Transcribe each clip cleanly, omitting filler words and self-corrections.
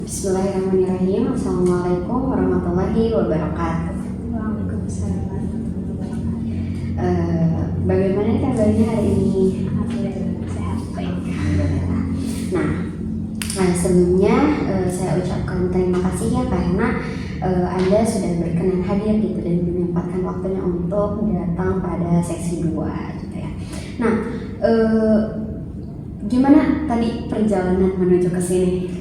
Bismillahirrahmanirrahim. Assalamualaikum warahmatullahi wabarakatuh. Waalaikumsalam warahmatullahi wabarakatuh. Bagaimana kabarnya hari ini? Alhamdulillah sehat baik. Alhamdulillah. Sebelumnya saya ucapkan terima kasih ya karena Anda sudah berkenan hadir gitu dan menyempatkan waktunya untuk datang pada seksi 2 gitu ya. Nah, gimana tadi perjalanan menuju ke sini?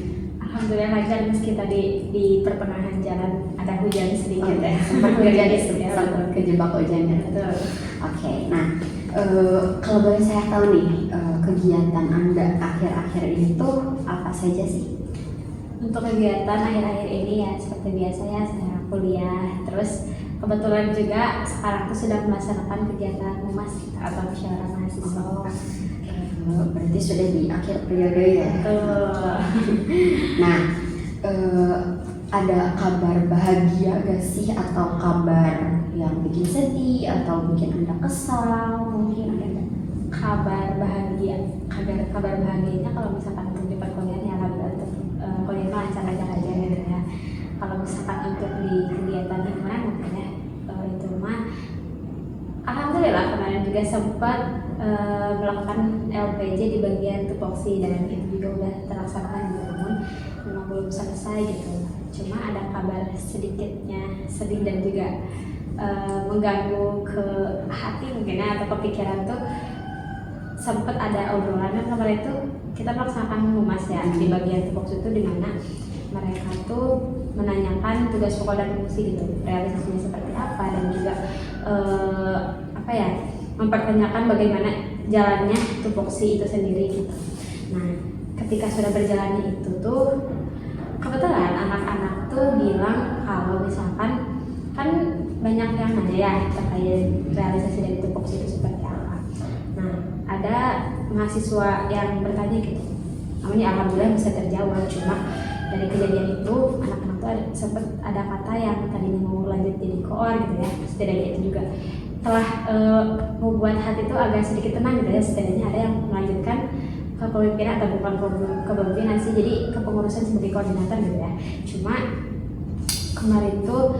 Alhamdulillah lancar meski tadi di pertengahan jalan ada hujan sedikit ya. Sempat hujan ya, Ya, sempat kejebak hujan ya. betul. Oke, nah kalau boleh saya tahu nih kegiatan Anda akhir-akhir ini tuh apa saja sih? Untuk kegiatan akhir-akhir ini ya seperti biasa ya saya kuliah. Terus kebetulan juga sekarang tuh sedang melaksanakan kegiatan humas atau musyawarah mahasiswa. Berarti sudah di akhir periode ya. Betul. Nah, ada kabar bahagia gak sih atau kabar yang bikin sedih atau bikin Anda kesal? Mungkin ada nggak? Kabar bahagianya kalau misalkan untuk di perkuliahan ya alhamdulillah untuk kuliah lancar-lancar aja gitu ya. Kalau misalkan untuk di kegiatan gimana ya itu mah alhamdulillah kemarin juga sempat melakukan LPJ di bagian tupoksi dan itu juga udah terlaksana gitu, namun memang belum selesai gitu. Cuma ada kabar sedikitnya sedih dan juga mengganggu ke hati mungkin ya, atau kepikiran tuh sempat ada obrolan kan kemarin itu kita melaksanakan humas ya di bagian tupoksi itu, dimana mereka tuh menanyakan tugas pokok dan fungsi gitu, realisasinya seperti apa, dan juga mempertanyakan bagaimana jalannya tupoksi itu sendiri gitu. Nah, ketika sudah berjalannya itu tuh kebetulan anak-anak tuh bilang kalau misalkan kan banyak yang nanya ya terkait realisasi dari tupoksi itu seperti apa. Nah, ada mahasiswa yang bertanya gitu. Namun ya alhamdulillah bisa terjawab, cuma dari kejadian itu anak-anak tuh sempat ada kata yang tadinya mau lanjut jadi koor gitu ya. Setidaknya itu juga telah membuat hati itu agak sedikit tenang gitu ya, setidaknya ada yang melanjutkan ke kepemimpinan atau bukan kepemimpinan sih, jadi kepengurusan sebagai koordinator gitu ya. Cuma kemarin tuh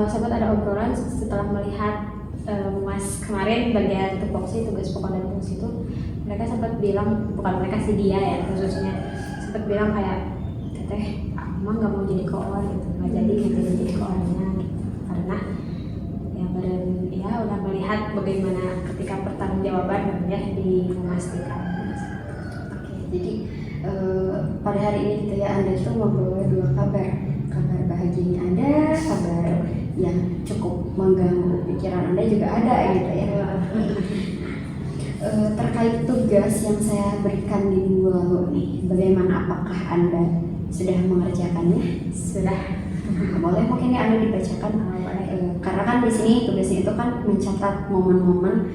sempat ada obrolan setelah melihat Mas kemarin bagian tupoksi tugas pokok dan fungsi itu, mereka sempat bilang, bukan mereka sih dia ya khususnya, sempat bilang kayak teteh emang nggak mau jadi koor gitu, nggak jadi gitu jadi koornya gitu, karena udah melihat bagaimana ketika pertanggungjawaban ya memastikan. Oke, jadi pada hari ini gitu ya Anda tuh membawa 2 kabar bahagianya ada, kabar yang cukup mengganggu pikiran Anda juga ada gitu ya. Terkait tugas yang saya berikan di minggu lalu nih, bagaimana, apakah Anda sudah mengerjakannya? Sudah. Boleh mungkin ya Anda dibacakan, karena kan di sini tugasnya itu kan mencatat momen-momen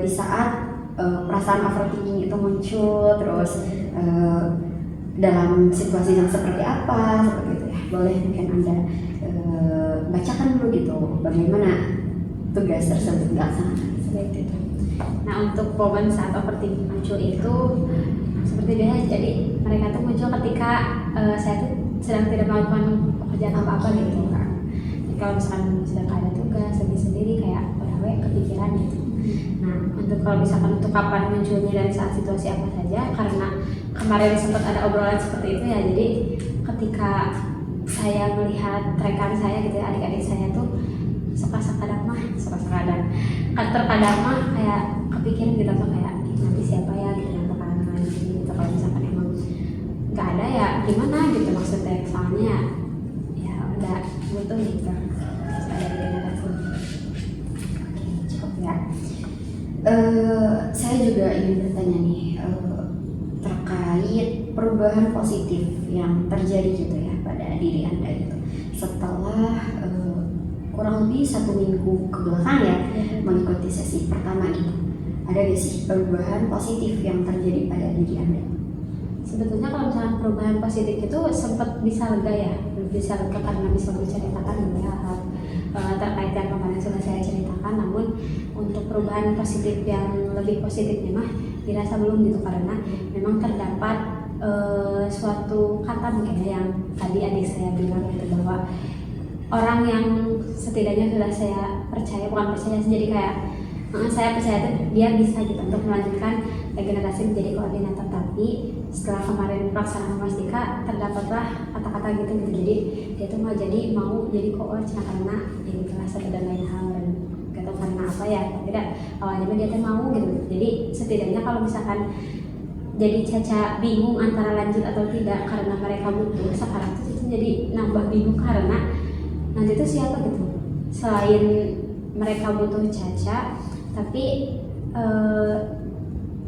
di saat perasaan overthinking itu muncul, terus dalam situasi yang seperti apa, seperti itu ya. Boleh mungkin Anda bacakan dulu gitu, bagaimana tugas tersebut dilaksanakan. Seperti itu. Nah, untuk momen saat overthinking muncul itu seperti biasa, jadi mereka tuh muncul ketika saya tuh sedang tidak melakukan pekerjaan apa-apa gitu kan. Kalau misalkan sedang ada tugas sendiri kayak kepikiran gitu. Nah, untuk kalau misalkan untuk kapan munculnya dan saat situasi apa saja, karena kemarin sempat ada obrolan seperti itu ya, jadi ketika saya melihat rekan saya gitu ya, adik-adik saya tuh terkadang mah kayak kepikiran gitu, atau kayak nanti siapa ya gitu yang bakalan ngaji gitu. Kalau misalkan emang nggak ada ya gimana gitu, maksudnya soalnya ya udah butuh gitu dari generasi. Oke, cukup ya. Saya juga ingin bertanya nih terkait perubahan positif yang terjadi gitu ya pada diri Anda gitu setelah kurang lebih 1 minggu ke belakang ya mengikuti sesi pertama gitu. Ada gak sih perubahan positif yang terjadi pada diri Anda? Sebetulnya kalau misalnya perubahan positif itu sempat bisa lega ya, bisa lega karena bisa menceritakan hal terkait yang kemarin sudah saya ceritakan. Namun untuk perubahan positif yang lebih positifnya mah dirasa belum gitu, karena memang terdapat suatu kata mungkin ya, yang tadi adik saya bilang itu, bahwa orang yang setidaknya sudah saya percaya, bukan percaya, jadi kayak saya percaya itu dia bisa gitu untuk melanjutkan regenerasi menjadi koordinator. Tapi setelah kemarin pelaksanaan Mas Dika, terdapatlah kata-kata gitu. Jadi dia tuh mau jadi coach karena ini kelas dan lain hal, dan gak tahu karena apa ya, tidak awalnya dia tuh mau gitu. Jadi setidaknya kalau misalkan jadi Caca bingung antara lanjut atau tidak karena mereka butuh, sekarang tuh Caca jadi nambah bingung karena nanti tuh siapa gitu selain mereka butuh Caca, tapi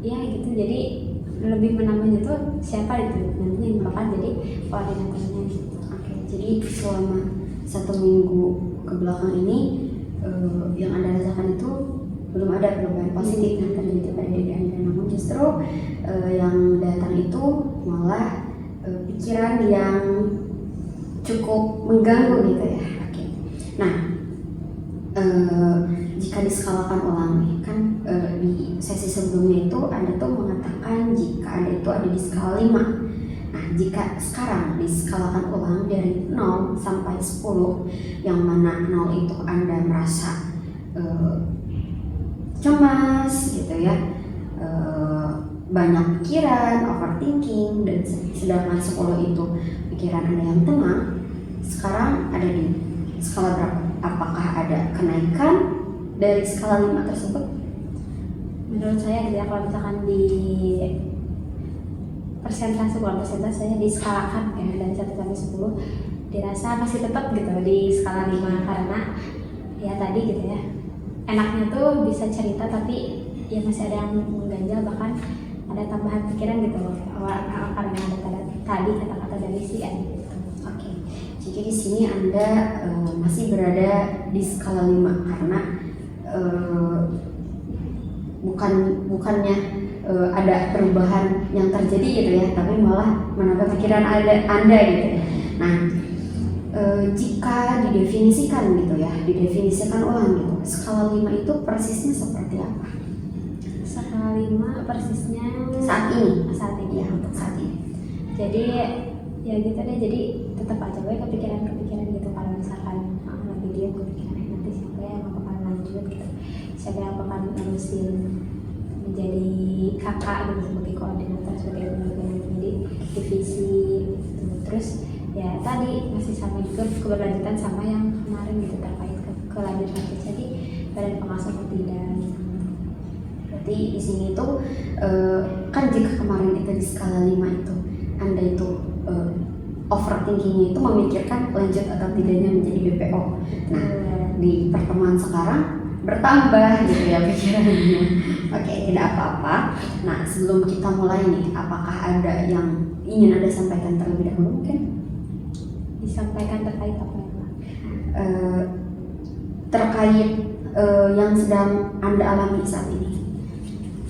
ya gitu, jadi lebih menambahnya tuh siapa itu nanti yang bakal jadi koordinatornya gitu. Oke, jadi selama 1 minggu ke belakang ini yang Anda rasakan itu belum ada perubahan positif yang terjadi pada diri Anda, namun justru yang datang itu malah pikiran yang cukup mengganggu gitu ya. Oke. Nah, jika diskalakan ulang nih kan, di sesi sebelumnya itu Anda tuh mengatakan jika Anda itu ada di skala 5. Nah, jika sekarang diskalakan ulang dari 0 sampai 10, yang mana 0 itu Anda merasa cemas gitu ya, banyak pikiran, overthinking, dan sedangkan 10 itu pikiran Anda yang tenang, sekarang ada di skala berapa? Apakah ada kenaikan dari skala 5 tersebut? Menurut saya gitu ya, kalau misalkan di persentase, bukan persentase, saya diskalakan ya dari 1 sampai 10, dirasa masih tetap gitu di skala 5, karena ya tadi gitu ya, enaknya tuh bisa cerita tapi ya masih ada yang mengganjal, bahkan ada tambahan pikiran gitu loh, karena ada tadi kata-kata dari si Adi gitu. Oke, jadi di sini Anda masih berada di skala 5 karena bukannya ada perubahan yang terjadi gitu ya, tapi malah menambah pikiran Anda gitu ya. Nah, jika didefinisikan gitu ya, didefinisikan ulang gitu, skala 5 itu persisnya seperti apa? Skala 5 persisnya Saat ini ya, untuk saat ini. Jadi ya gitu deh, jadi tetap aja gue kepikiran gitu, kalau misalkan lagi dia kepikiran nanti siapa yang bakal lanjut gitu, siapa yang bakal nerusin menjadi kakak gitu, sebagai koordinator, sebagai pemimpin di divisi gitu. Terus ya tadi masih sama juga keberlanjutan sama yang kemarin gitu, terkait kelanjutan jadi badan pengawas atau tidak gitu. Berarti di sini itu kan jika kemarin kita di skala 5 itu Anda itu overthinkingnya itu memikirkan lanjut atau tidaknya menjadi BPO. Nah, di pertemuan sekarang bertambah gitu ya pikirannya. Oke, tidak apa-apa. Nah, sebelum kita mulai nih, apakah ada yang ingin Anda sampaikan terlebih dahulu mungkin? Disampaikan terkait apa ya Pak? Terkait yang sedang Anda alami saat ini.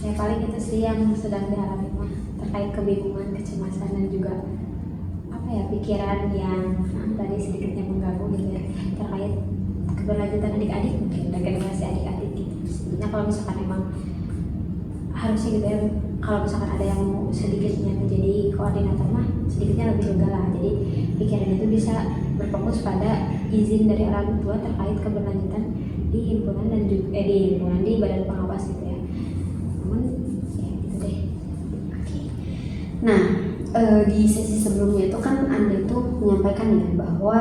Ya paling itu sih yang sedang dialami mah, terkait kebingungan, kecemasan, dan juga apa ya, pikiran yang tadi sedikitnya mengganggu gitu ya, terkait keberlanjutan adik-adik, mungkin regenerasi adik-adik gitu. Sebenarnya kalau misalkan emang harusnya gitu ya, kalau misalkan ada yang mau sedikitnya menjadi koordinator mah sedikitnya lebih lega lah, jadi pikirannya itu bisa berfokus pada izin dari orang tua terkait keberlanjutan di himpunan dan juga di himpunan, di badan pengawas gitu ya. Namun ya gitu deh. Oke. Nah, di sesi sebelumnya itu kan Anda itu menyampaikan ya bahwa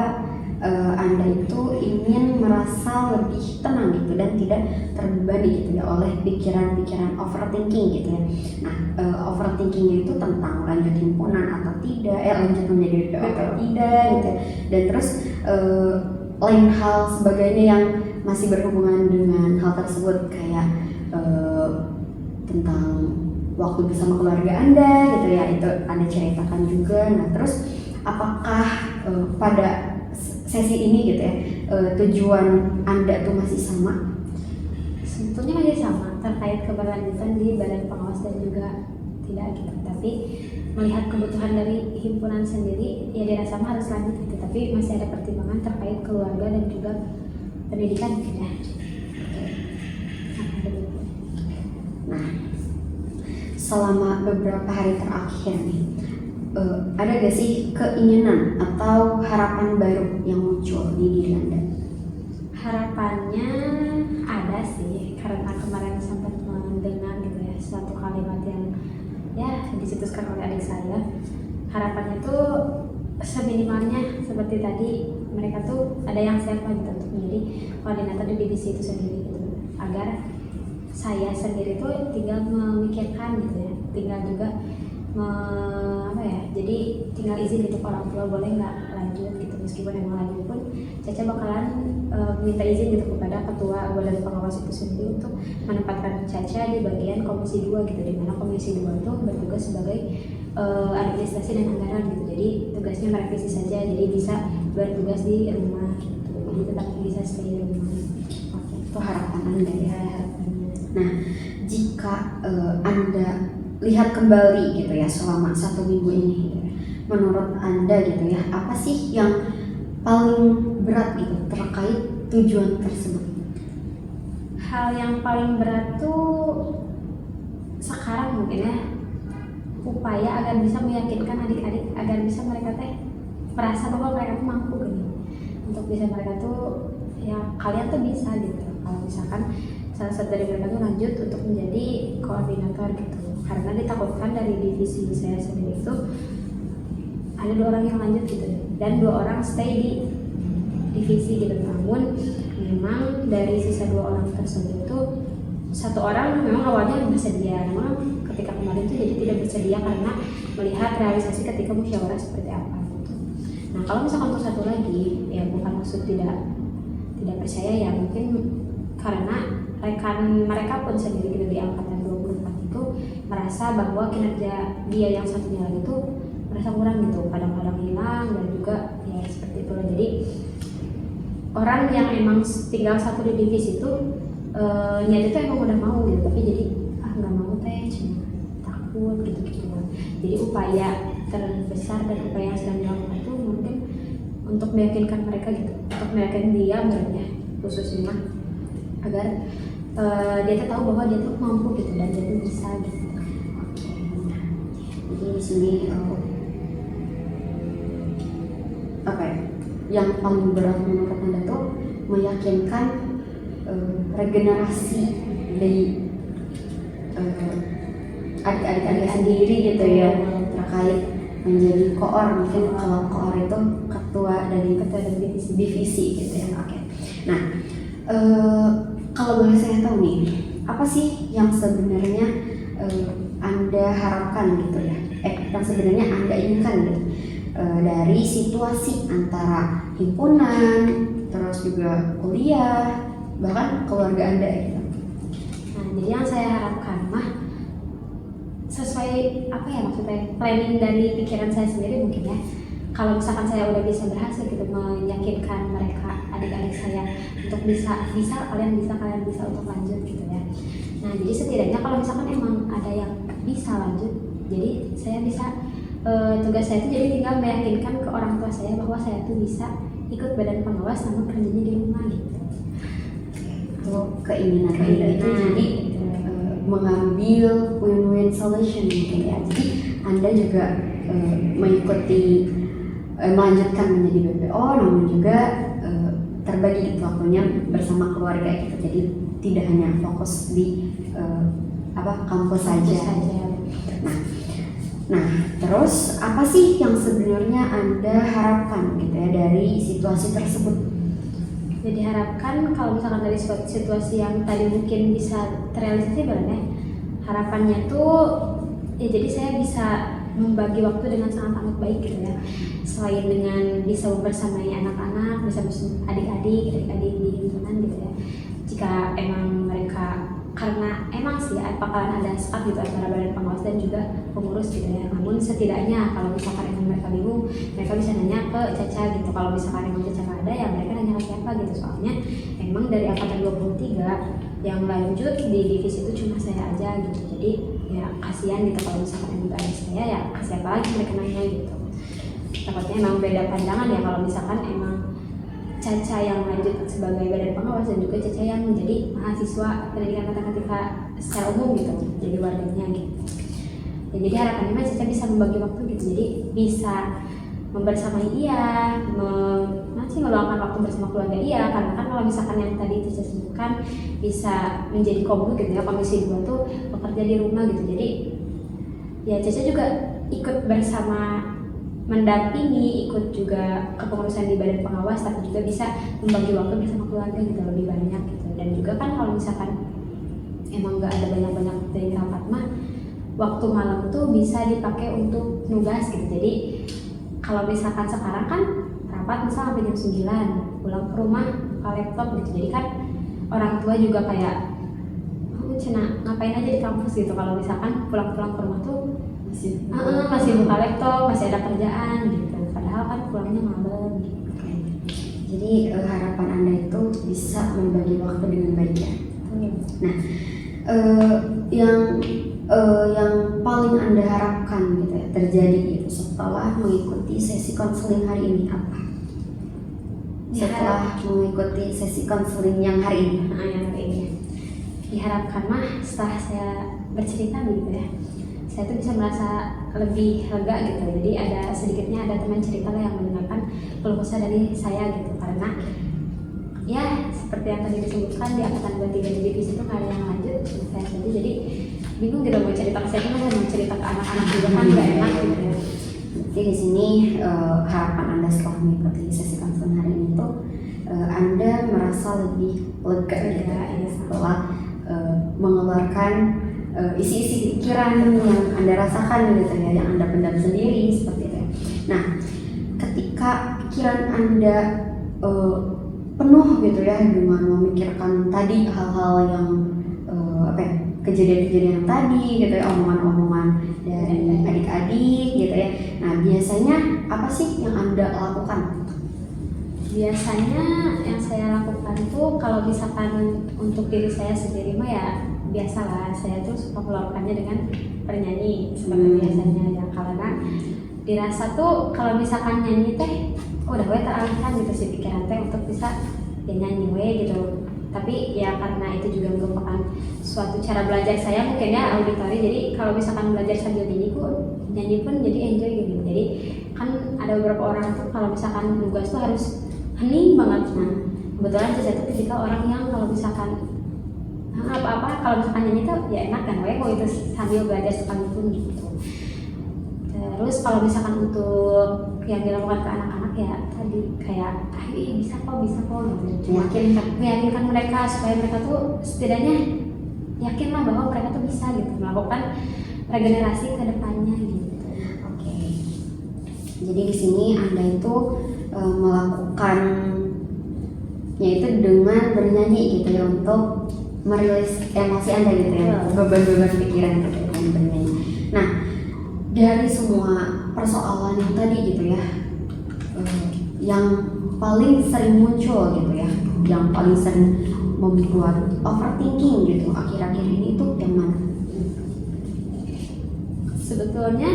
Anda itu ingin merasa lebih tenang gitu dan tidak terbebani gitu ya oleh pikiran-pikiran overthinking gitu ya. Nah, overthinkingnya itu tentang lanjut himpunan atau tidak, lanjut menjadi BPO atau tidak gitu. Dan terus lain hal sebagainya yang masih berhubungan dengan hal tersebut, kayak tentang waktu bersama keluarga Anda gitu ya, itu Anda ceritakan juga. Nah, terus apakah pada sesi ini gitu ya, tujuan Anda tuh masih sama? Sebetulnya masih sama terkait keberlanjutan di badan pengawas dan juga tidak gitu, tapi melihat kebutuhan dari himpunan sendiri ya dirasa harus lanjut gitu, tapi masih ada pertimbangan terkait keluarga dan juga pendidikan gitu ya. Nah, selama beberapa hari terakhir nih, ada gak sih keinginan atau harapan baru yang muncul di diri Anda? Harapannya ada sih, karena kemarin sempat mendengar gitu ya suatu kalimat yang ya disituskan oleh adik saya. Harapannya tuh seminimalnya seperti tadi, mereka tuh ada yang siap lah gitu untuk menjadi koordinator di divisi itu sendiri gitu, agar saya sendiri tuh tinggal memikirkan gitu ya, tinggal juga jadi tinggal izin gitu ke orang tua, boleh nggak lanjut gitu. Meskipun emang lanjut pun Caca bakalan minta izin gitu kepada ketua badan pengawas itu sendiri untuk menempatkan Caca di bagian komisi 2 gitu, di mana komisi 2 itu bertugas sebagai administrasi dan anggaran gitu. Jadi tugasnya merevisi saja, jadi bisa bertugas di rumah gitu, jadi tetap bisa stay di rumah. Oke, itu harapan Anda ya. Nah, jika Anda lihat kembali gitu ya selama 1 minggu ini, menurut Anda gitu ya, apa sih yang paling berat gitu terkait tujuan tersebut? Hal yang paling berat tuh sekarang mungkin ya, upaya agar bisa meyakinkan adik-adik, agar bisa mereka merasa bahwa mereka tuh mampu gitu, untuk bisa mereka tuh ya kalian tuh bisa gitu. Kalau misalkan salah satu dari mereka tuh lanjut untuk menjadi koordinator gitu, karena ditakutkan dari divisi saya sendiri itu ada 2 orang yang lanjut gitu dan 2 orang stay di divisi gitu. Namun memang dari sisa 2 orang tersebut itu 1 orang memang awalnya bersedia, namun ketika kemarin itu jadi tidak bersedia karena melihat realisasi ketika musyawarah seperti apa gitu. Nah kalau misalkan untuk 1 lagi ya bukan maksud tidak percaya ya, mungkin karena rekan mereka pun sendiri gitu di angkatan 24 itu merasa bahwa kinerja dia yang satunya lagi itu merasa kurang gitu, kadang-kadang hilang dan juga ya seperti itu. Jadi orang yang emang tinggal 1 di divisi itu niat itu emang udah mau gitu, tapi jadi nggak mau cuma takut gitu. Jadi upaya terbesar dan upaya yang sedang dilakukan itu mungkin untuk meyakinkan mereka gitu, untuk meyakinkan dia berarti khususnya agar dia tuh tahu bahwa dia tuh mampu gitu dan dia tuh bisa gitu. Oke, jadi di sini apa ya? Yang paling berat menurut Anda tuh meyakinkan regenerasi dari adik-adik Anda sendiri gitu ya, terkait menjadi koor. Mungkin kalau koor itu ketua dari divisi gitu ya. Oke. Nah, kalau boleh saya tahu nih, apa sih yang sebenarnya Anda harapkan gitu ya, yang sebenarnya Anda inginkan gitu dari situasi antara himpunan, terus juga kuliah, bahkan keluarga Anda gitu. Nah jadi yang saya harapkan mah sesuai apa ya, maksudnya planning dari pikiran saya sendiri mungkin ya. Kalau misalkan saya udah bisa berhasil gitu meyakinkan mereka, adik-adik saya untuk bisa kalian bisa untuk lanjut gitu ya. Nah jadi setidaknya kalau misalkan emang ada yang bisa lanjut, jadi saya bisa tugas saya itu jadi tinggal meyakinkan ke orang tua saya bahwa saya tuh bisa ikut badan pengawas namun kerjanya di rumah gitu. Keinginan itu jadi mengambil win-win solution mungkin ya. Jadi Anda juga mengikuti melanjutkan menjadi BPO, namun juga terbagi gitu waktunya bersama keluarga gitu. Jadi tidak hanya fokus di kampus saja. Nah, terus apa sih yang sebenarnya Anda harapkan gitu ya dari situasi tersebut? Jadi harapkan kalau misalkan dari situasi yang tadi mungkin bisa terrealisasi ya, harapannya tuh ya jadi saya bisa membagi waktu dengan sangat baik gitu ya. Selain dengan bisa membersamai anak-anak, bisa bersama adik-adik di himpunan gitu ya. Jika emang mereka, karena emang sih bakalan ada sekat gitu antara badan pengawas dan juga pengurus gitu ya. Namun setidaknya kalau misalkan emang mereka bingung, mereka bisa nanya ke Caca gitu. Kalau misalkan emang Caca nggak ada ya mereka nanya ke siapa gitu. Soalnya emang dari angkatan 23 yang lanjut di divisi itu cuma saya aja gitu. Jadi ya kasihan gitu kalau misalkan emang gak ada saya, ya ke siapa lagi mereka nanya gitu. Takutnya emang beda pandangan ya kalau misalkan emang Caca yang lanjut sebagai badan pengawas dan juga Caca yang menjadi mahasiswa pendidikan matematika secara umum gitu, jadi warganya gitu. Ya, jadi harapannya mah Caca bisa membagi waktu gitu, jadi bisa membersamai iya, masih meluangkan waktu bersama keluarga iya, karena kan kalau misalkan yang tadi Caca sebutkan bisa menjadi kombo gitu ya, komisi 2 tuh bekerja di rumah gitu, jadi ya Caca juga ikut bersama mendampingi, ikut juga kepengurusan di badan pengawas, tapi juga bisa membagi waktu bersama keluarga gitu lebih banyak gitu. Dan juga kan kalau misalkan emang nggak ada banyak-banyak dari rapat mah, waktu malam tuh bisa dipakai untuk nugas gitu. Jadi kalau misalkan sekarang kan rapat misal sampai jam 9, pulang ke rumah buka laptop gitu, jadi kan orang tua juga kayak cina ngapain aja di kampus gitu, kalau misalkan pulang-pulang ke rumah tuh masih buka laptop, masih ada kerjaan gitu, padahal kan pulangnya malam gitu. Jadi harapan Anda itu bisa membagi waktu dengan baik ya. Nah, yang paling Anda harapkan gitu ya terjadi gitu setelah mengikuti sesi konseling hari ini apa? Setelah mengikuti sesi konseling yang hari ini. Yang hari ini diharapkan mah setelah saya bercerita begitu ya, saya tuh bisa merasa lebih lega gitu. Jadi sedikitnya ada teman cerita lah yang mendengarkan keluh kesah dari saya gitu, karena ya seperti yang tadi disebutkan di angkatan 23 di divisi itu nggak ada yang lanjut saya saja, jadi bingung gitu mau cerita ke saya gimana, mau cerita ke anak-anak juga kan nggak enak gitu ya. Jadi di sini harapan Anda setelah mengikuti sesi konseling hari ini tuh Anda merasa lebih lega gitu ya, setelah mengeluarkan isi-isi pikiran yang Anda rasakan gitu ya, yang Anda pendam sendiri seperti itu. Nah, ketika pikiran Anda penuh gitu ya dengan memikirkan tadi hal-hal yang kejadian-kejadian tadi gitu ya, omongan-omongan dari adik-adik gitu ya. Nah, biasanya apa sih yang Anda lakukan? Biasanya yang saya lakukan tuh kalau misalkan untuk diri saya sendiri mah ya biasalah, saya tuh suka meluapkannya dengan bernyanyi seperti biasanya ya, karena dirasa tuh kalau misalkan nyanyi teh udah gue teralihkan gitu sih pikiran teh untuk bisa ya nyanyi we gitu. Tapi ya karena itu juga merupakan suatu cara belajar saya mungkin ya auditori, jadi kalau misalkan belajar sambil nyanyi pun jadi enjoy gitu. Jadi kan ada beberapa orang tuh kalau misalkan nugas tuh harus hening banget. Nah kebetulan saya tuh tipikal orang yang kalau misalkan apa-apa kalau misalkan nyanyi tuh ya enak kan, mau itu sambil belajar sekalipun gitu. Terus kalau misalkan untuk yang dilakukan ke anak-anak ya tadi kayak bisa kok gitu, meyakinkan mereka supaya mereka tuh setidaknya yakinlah bahwa mereka tuh bisa gitu melakukan regenerasi ke depannya gitu. Oke. Jadi di sini Anda itu melakukan yaitu dengan bernyanyi gitu ya, untuk merilis emosi Anda gitu ya, beban-beban pikiran gitu ya, dengan bernyanyi. Nah, dari semua persoalan yang tadi gitu ya, yang paling sering muncul gitu ya, yang paling sering membuat overthinking gitu akhir-akhir ini tuh yang mana? Sebetulnya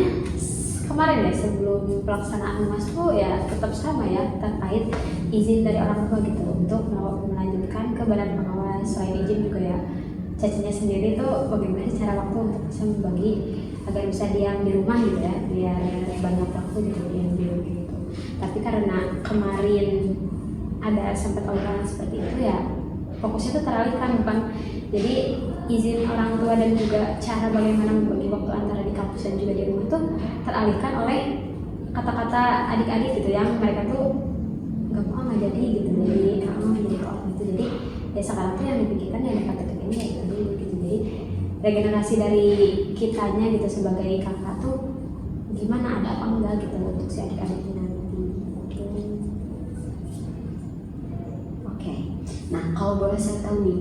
kemarin ya sebelum pelaksanaan UMAS tuh ya tetap sama ya, terkait izin dari orang tua gitu untuk melanjutkan ke badan pengawas. Selain izin juga ya Cacanya sendiri tuh bagaimana cara waktu untuk bisa membagi agar bisa diam di rumah gitu ya, biar banyak waktu gitu diam di rumah gitu. Tapi karena kemarin ada sempat obrolan seperti itu ya, fokusnya tuh teralihkan, bukan jadi izin orang tua dan juga cara bagaimana membagi waktu antara di kampus dan juga di rumah tuh teralihkan oleh kata-kata adik-adik gitu yang mereka tuh nggak jadi gitu, jadi kok gitu. Jadi ya sekarang tuh yang dipikirkan yang dapat ini ya itu dulu gitu. Jadi regenerasi dari kitanya gitu sebagai kakak tuh gimana, ada apa enggak gitu untuk si adik-adiknya nanti. Oke. Nah kalau boleh saya tahu nih,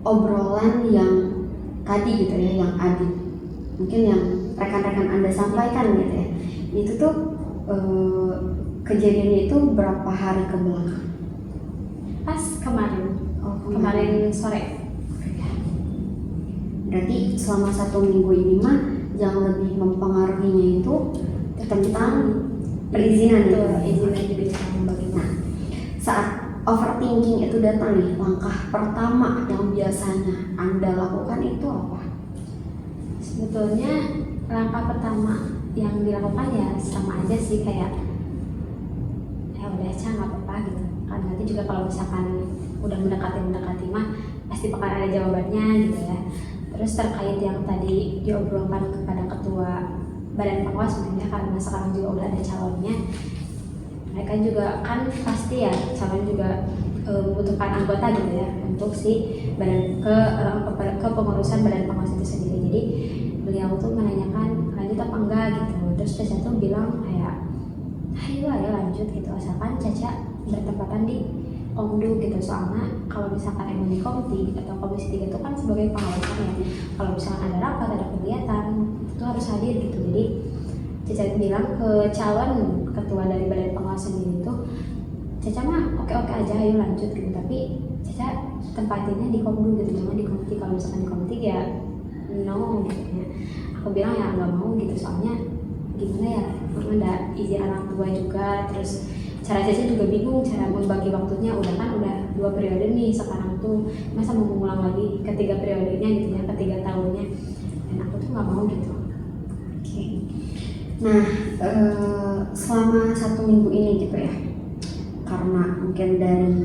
obrolan yang tadi gitu ya, yang adik mungkin yang rekan-rekan Anda sampaikan gitu ya, itu tuh kejadiannya itu berapa hari ke belakang? Pas kemarin, kemarin sore. Berarti selama 1 minggu ini mah yang lebih mempengaruhinya itu tentang perizinan itu, izinan juga cara membagi. Nah, saat overthinking itu datang nih, langkah pertama yang biasanya Anda lakukan itu apa? Sebetulnya langkah pertama yang dilakukan ya sama aja sih, kayak ya udah Ca nggak apa-apa gitu kan, nanti juga kalau misalkan udah mendekati mah pasti bakal ada jawabannya gitu ya. Terus terkait yang tadi diobrolkan kepada ketua badan pengawas mungkin ya, karena sekarang juga udah ada calonnya, mereka juga kan pasti ya calon juga membutuhkan anggota gitu ya untuk si badan kepengurusan badan pengawas itu sendiri. Jadi beliau tuh menanyakan lanjut apa enggak gitu, terus Caca tuh bilang kayak ayo ya lanjut gitu, asalkan Caca bertempatan di Komdu gitu. Soalnya kalau misalkan emang di Komti atau Komisi 3 itu kan sebagai pengawasan ya, kalau misalkan ada rapat, ada kegiatan itu harus hadir gitu. Jadi Caca bilang ke calon ketua dari badan pengawas sendiri itu, Caca mah oke-oke aja ayo lanjut gitu, tapi Caca tempatinnya di Komdu gitu, jangan di Komti. Kalau misalkan di Komti ya no gitu ya. Aku bilang ya nggak mau gitu, soalnya gimana ya, ada izin orang tua juga, terus cara Caca juga bingung cara membagi waktunya, udah 2 periode nih sekarang tuh, masa mau mengulang lagi ketiga periodenya gitu ya, ketiga tahunnya, dan aku tuh nggak mau gitu. Oke. Nah, selama 1 minggu ini gitu ya, karena mungkin dari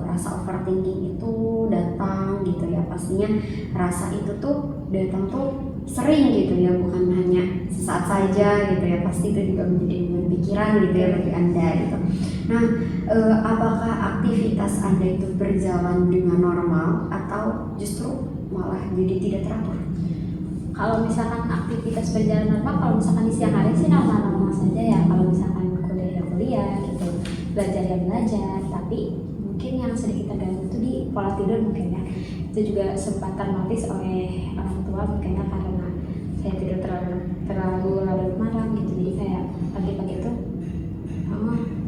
rasa overthinking itu datang gitu ya, pastinya rasa itu tuh datang tuh sering gitu ya, bukan hanya sesaat saja gitu ya, pasti itu juga menjadi beban pikiran gitu ya bagi Anda gitu. Nah, apakah aktivitas Anda itu berjalan dengan normal atau justru malah jadi tidak teratur? Kalau misalkan aktivitas berjalan normal, kalau misalkan di siang hari sih normal-normal saja ya. Kalau misalkan kuliah ya kuliah gitu, belajar ya belajar, tapi mungkin yang sedikit terganggu itu di pola tidur mungkin ya. Itu juga sempat ternotis oleh orang tua mungkin ya, karena saya tidur terlalu larut malam gitu. Jadi kayak pagi-pagi itu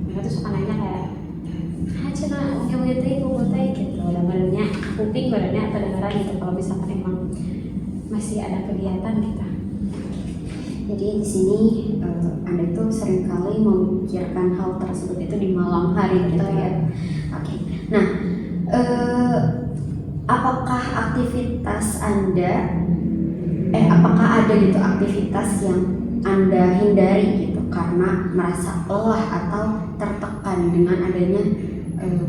mereka tuh suka nanya kayak cina mungkin itu gitu, badannya kuping badannya atau dengaran gitu kalau misalkan emang masih ada kegiatan kita. Jadi di sini Anda itu seringkali memikirkan hal tersebut itu di malam hari gitu ya. Oke. Nah, apakah aktivitas Anda apakah ada gitu aktivitas yang Anda hindari gitu karena merasa lelah atau tertekan dengan adanya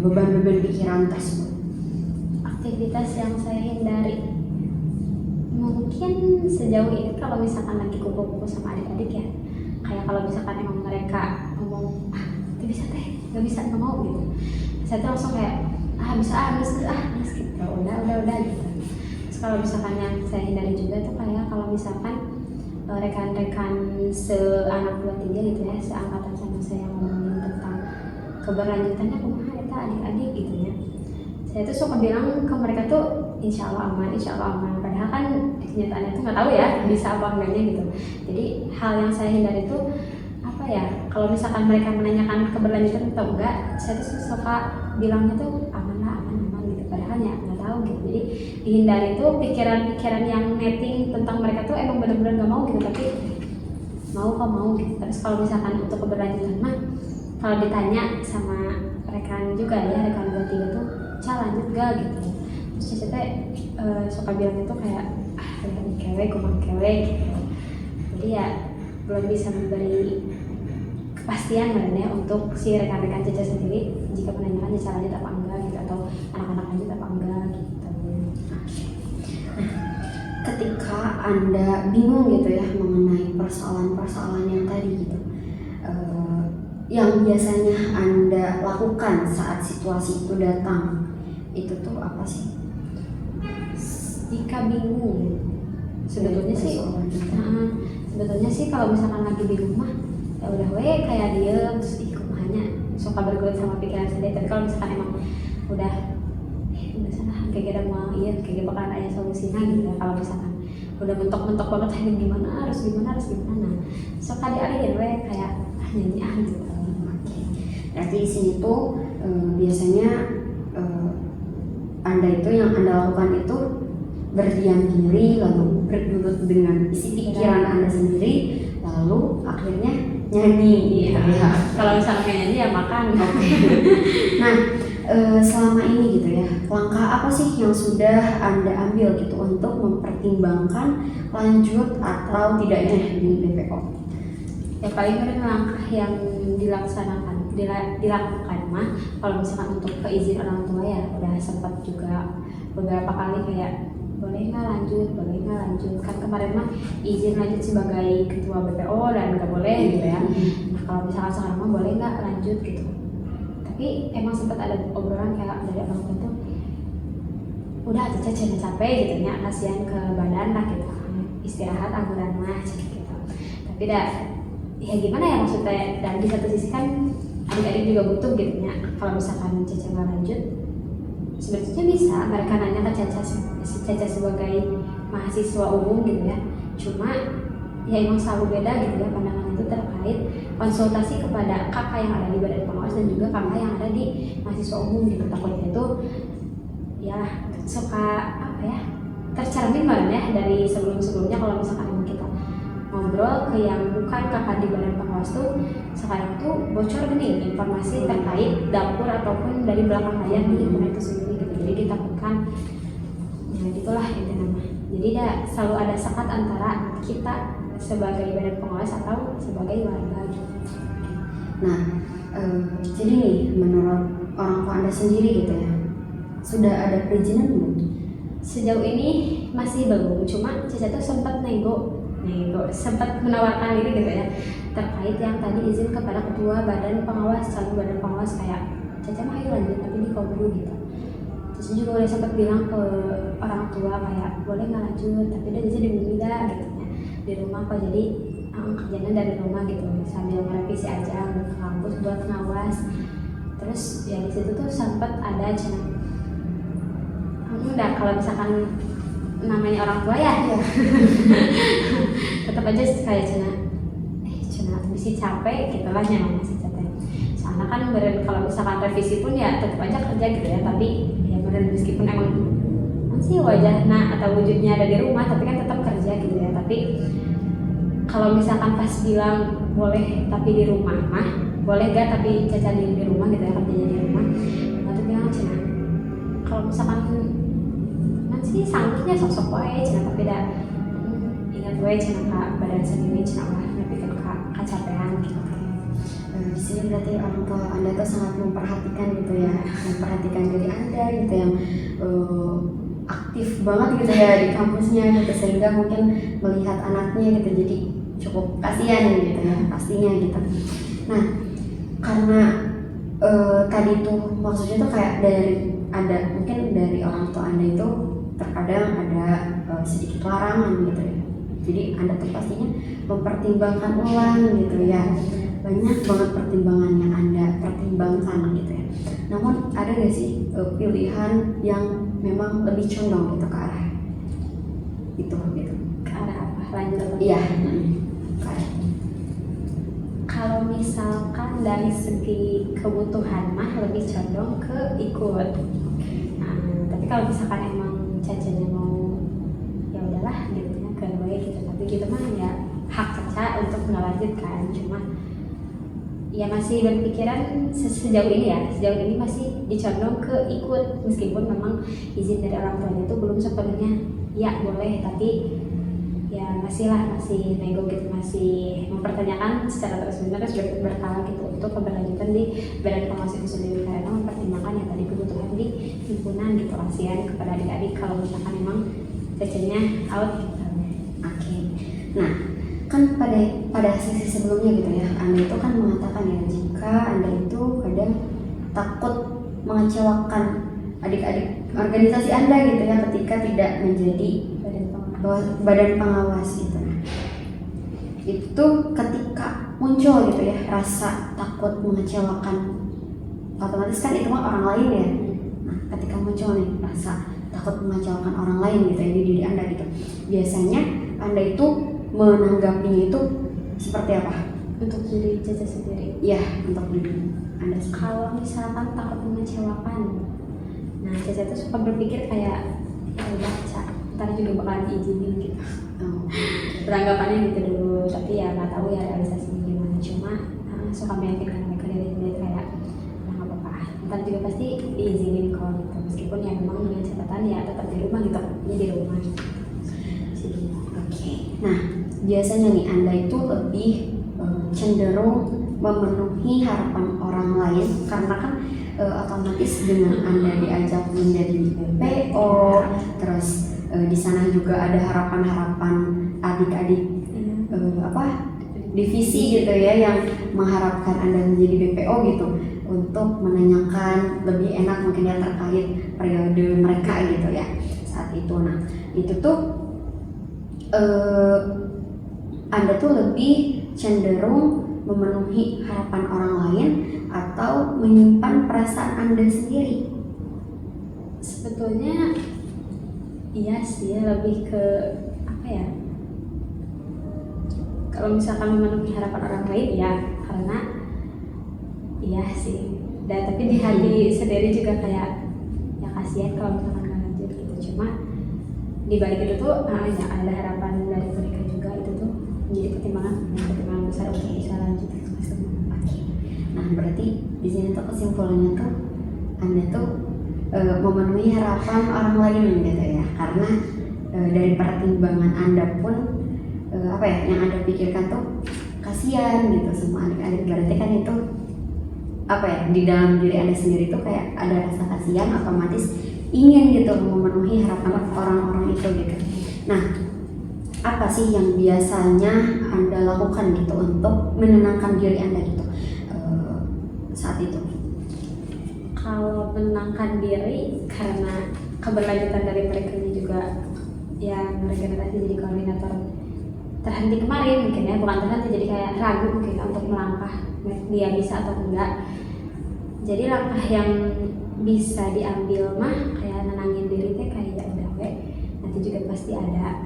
beban-beban pikiran tersebut? Aktivitas yang saya hindari mungkin sejauh ini kalau misalkan lagi kumpul-kumpul sama adik-adik ya, kayak kalau misalkan emang mereka ngomong itu bisa teh, nggak bisa, nggak mau gitu, saya tuh langsung kayak bisa gitu, udah gitu. Terus kalau misalkan yang saya hindari juga tuh kayak kalau misalkan rekan-rekan seanak 23 gitu ya, seangkatan sama saya ngomongin tentang keberlanjutannya kumaha eta adik-adik gitu ya, saya tuh suka bilang ke mereka tuh insya Allah aman, padahal kan kenyataannya tuh nggak tahu ya bisa apa enggaknya gitu. Jadi hal yang saya hindari itu apa ya, kalau misalkan mereka menanyakan keberlanjutan atau enggak, saya tuh suka bilangnya tuh aman gitu, padahal ya nggak tahu gitu. Jadi dihindari tuh pikiran-pikiran yang netting tentang mereka tuh emang benar-benar nggak mau gitu, tapi mau gitu. Terus kalau misalkan untuk keberlanjutan mah kalau ditanya sama rekan juga ya, rekan 23 tuh lanjut gak gitu. Terus Caca suka bilang itu kayak kumang kewe gitu. Jadi ya belum bisa memberi kepastian ya untuk si rekan-rekan Caca sendiri jika menanyakan Caca lanjut apa enggak gitu, atau anak-anak lanjut apa enggak gitu. Ketika Anda bingung gitu ya mengenai persoalan-persoalan yang tadi gitu, yang biasanya Anda lakukan saat situasi itu datang itu tuh apa sih? Jika bingung, sebetulnya sih kalau misalkan lagi bingung mah ya udah kayak diem terus hanya suka bergelut sama pikiran sendiri. Tapi kalau misalkan emang udah sana kayak mau kayak bakalan ada solusinya gitu ya. Kalau misalkan udah mentok banget gimana harus gimana, suka dialihin kayak nyanyi gitu. Berarti di sini tuh biasanya Anda itu yang Anda lakukan itu berdiam diri, lalu bergelut dengan isi pikiran Anda sendiri, lalu akhirnya nyanyi gitu ya. Kalau misalnya nyanyi ya makan. Nah, selama ini gitu ya, langkah apa sih yang sudah Anda ambil gitu untuk mempertimbangkan lanjut atau tidaknya di BPO? Ya paling benar langkah yang dilakukan mah kalau misalkan untuk keizin orang tua ya udah sempat juga beberapa kali kayak boleh nggak lanjut kan kemarin mah izin lanjut sebagai ketua BPO dan nggak boleh gitu ya. Nah kalau misalkan sekarang mah boleh nggak lanjut gitu, tapi emang sempat ada obrolan kayak dari orang tua tuh udah aja jangan capek gitu ya, kasihan ke badan lah gitu, istirahat angguran mah gitu. Tapi ya gimana ya maksudnya, dan di satu sisi kan adik-adik juga butuh gitu ya. Kalau misalkan Caca nggak lanjut sebetulnya bisa mereka nanya ke Caca sebagai mahasiswa umum gitu ya, cuma ya emang selalu beda gitu ya pandangan itu terkait konsultasi kepada kakak yang ada di badan pengawas dan juga kakak yang ada di mahasiswa umum gitu. Takutnya itu ya suka apa ya tercermin banget ya dari sebelumnya kalau misalkan emang kita ngobrol ke yang bukan kakak di badan pengawas tuh sekarang tuh bocor nih informasi terkait dapur ataupun dari belakang layar di internet itu sendiri gitu. Jadi ditakutkan ya gitulah intinya. Jadi selalu ada sekat antara kita sebagai badan pengawas atau sebagai warga gitu. Nah, jadi nih menurut orang tua Anda sendiri gitu ya, sudah ada perizinan belum? Sejauh ini masih belum, cuma Caca tuh sempat sempat menawarkan diri gitu ya terkait yang tadi izin kepada ketua badan pengawas, calon badan pengawas kayak Caca mah ayo lanjut tapi di dulu gitu. Terus juga udah sempat bilang ke orang tua kayak boleh nggak lanjut tapi dia bisa di gitu ya di rumah kok, jadi kerjanya dari rumah gitu sambil merevisi aja ke kampus buat ngawas. Terus ya di situ tuh sempat ada channel udah kalau misalkan namanya orang tua ya tetap aja kayak cina bisa capek gitu lah nyaman masih capek. Soalnya kan kalau misalkan revisi pun ya tetap aja kerja gitu ya, tapi ya bener meskipun emang masih wajahnya atau wujudnya ada di rumah tapi kan tetap kerja gitu ya. Tapi kalau misalkan pas bilang boleh tapi di rumah mah boleh gak tapi Caca di rumah gitu ya, kerjanya di rumah. Lalu bilang cina kalau misalkan sih sanggupnya sosok wae cina tapi ingat wae cina kak badan sendiri cina lah tapi kan kecapean gitu. Di sini berarti orang tua Anda tuh sangat memperhatikan gitu ya, memperhatikan diri Anda gitu yang aktif banget gitu ya di kampusnya gitu, sehingga mungkin melihat anaknya gitu jadi cukup kasihan gitu ya pastinya gitu. Nah karena tadi tuh maksudnya tuh kayak mungkin dari orang tua Anda itu terkadang ada sedikit larangan gitu ya. Jadi Anda tuh pastinya mempertimbangkan ulang gitu ya. Banyak banget pertimbangan yang Anda pertimbangkan gitu ya. Namun ada gak sih pilihan yang memang lebih condong gitu ke arah itu gitu? Ke arah apa? Lanjut apa? Iya. Kalau misalkan dari segi kebutuhan mah lebih condong ke ikut. Nah, tapi kalau misalkan emang Cacanya mau ya udahlah gitu ya ke baik gitu, tapi gitu mah ya hak Caca untuk melanjutkan. Cuma ya masih berpikiran sejauh ini masih dicondong ke ikut meskipun memang izin dari orang tuanya itu belum sepenuhnya ya boleh, tapi ya masih nego gitu, masih mempertanyakan secara terus-menerus berkala gitu untuk keberlanjutan di badan pengawas itu sendiri karena mempertimbangkan yang tadi kebutuhan di himpunan gitu, kasihan kepada adik-adik kalau misalkan memang Cacanya out gitu. Oke. Nah kan pada sesi sebelumnya gitu ya, Anda itu kan mengatakan ya jika Anda itu kadang takut mengecewakan adik-adik organisasi Anda gitu ya ketika tidak menjadi badan pengawas gitu. Itu ketika muncul gitu ya rasa takut mengecewakan, otomatis kan itu mah orang lain ya. Nah ketika muncul nih rasa takut mengecewakan orang lain gitu ya di diri Anda gitu, biasanya Anda itu menanggapinya itu seperti apa? Untuk diri Caca sendiri? Iya, untuk diri Anda sendiri. Kalau misalkan takut mengecewakan, nah Caca tuh suka berpikir kayak ya udah Caca ntar juga bakalan diizinin gitu. Beranggapannya gitu dulu, tapi ya nggak tahu ya realisasinya gimana. Cuma suka meyakinkan mereka dari kayak nggak apa-apa, ntar juga pasti diizinin kok gitu, meskipun ya memang dengan catatan ya tetap di rumah gitu, ya di rumah gitu. Oke. Nah, biasanya nih Anda itu lebih cenderung memenuhi harapan orang lain karena kan otomatis dengan Anda diajak menjadi BPO, terus di sana juga ada harapan-harapan adik-adik divisi gitu ya yang mengharapkan Anda menjadi BPO gitu untuk menanyakan lebih enak mungkin ya terkait periode mereka gitu ya saat itu. Nah, itu tuh Anda tuh lebih cenderung memenuhi harapan orang lain atau menyimpan perasaan Anda sendiri? Sebetulnya iya sih ya, lebih ke apa ya, kalau misalkan memenuhi harapan orang lain ya karena iya sih, dan tapi di hati sendiri juga kayak ya kasihan kalau misalkan nggak lanjut gitu. Cuma di balik itu tuh ya ada harapan dari mereka juga, itu tuh menjadi pertimbangan besar untuk bisa lanjut ke kelas 5. Nah, berarti di sini tuh kesimpulannya tuh Anda tuh memenuhi harapan orang lain gitu ya, karena dari pertimbangan Anda pun yang Anda pikirkan tuh kasihan gitu sama adik-adik. Berarti kan itu di dalam diri Anda sendiri tuh kayak ada rasa kasihan, otomatis ingin gitu memenuhi harapan orang-orang itu gitu. Nah, apa sih yang biasanya Anda lakukan gitu untuk menenangkan diri Anda gitu saat itu? Kalau menenangkan diri karena keberlanjutan dari mereka ini juga yang regenerasi jadi koordinator terhenti kemarin mungkin ya, bukan terhenti, jadi kayak ragu mungkin untuk melangkah dia bisa atau enggak. Jadi langkah yang bisa diambil mah kayak nenangin diri teh kayak ya udah nanti juga pasti ada,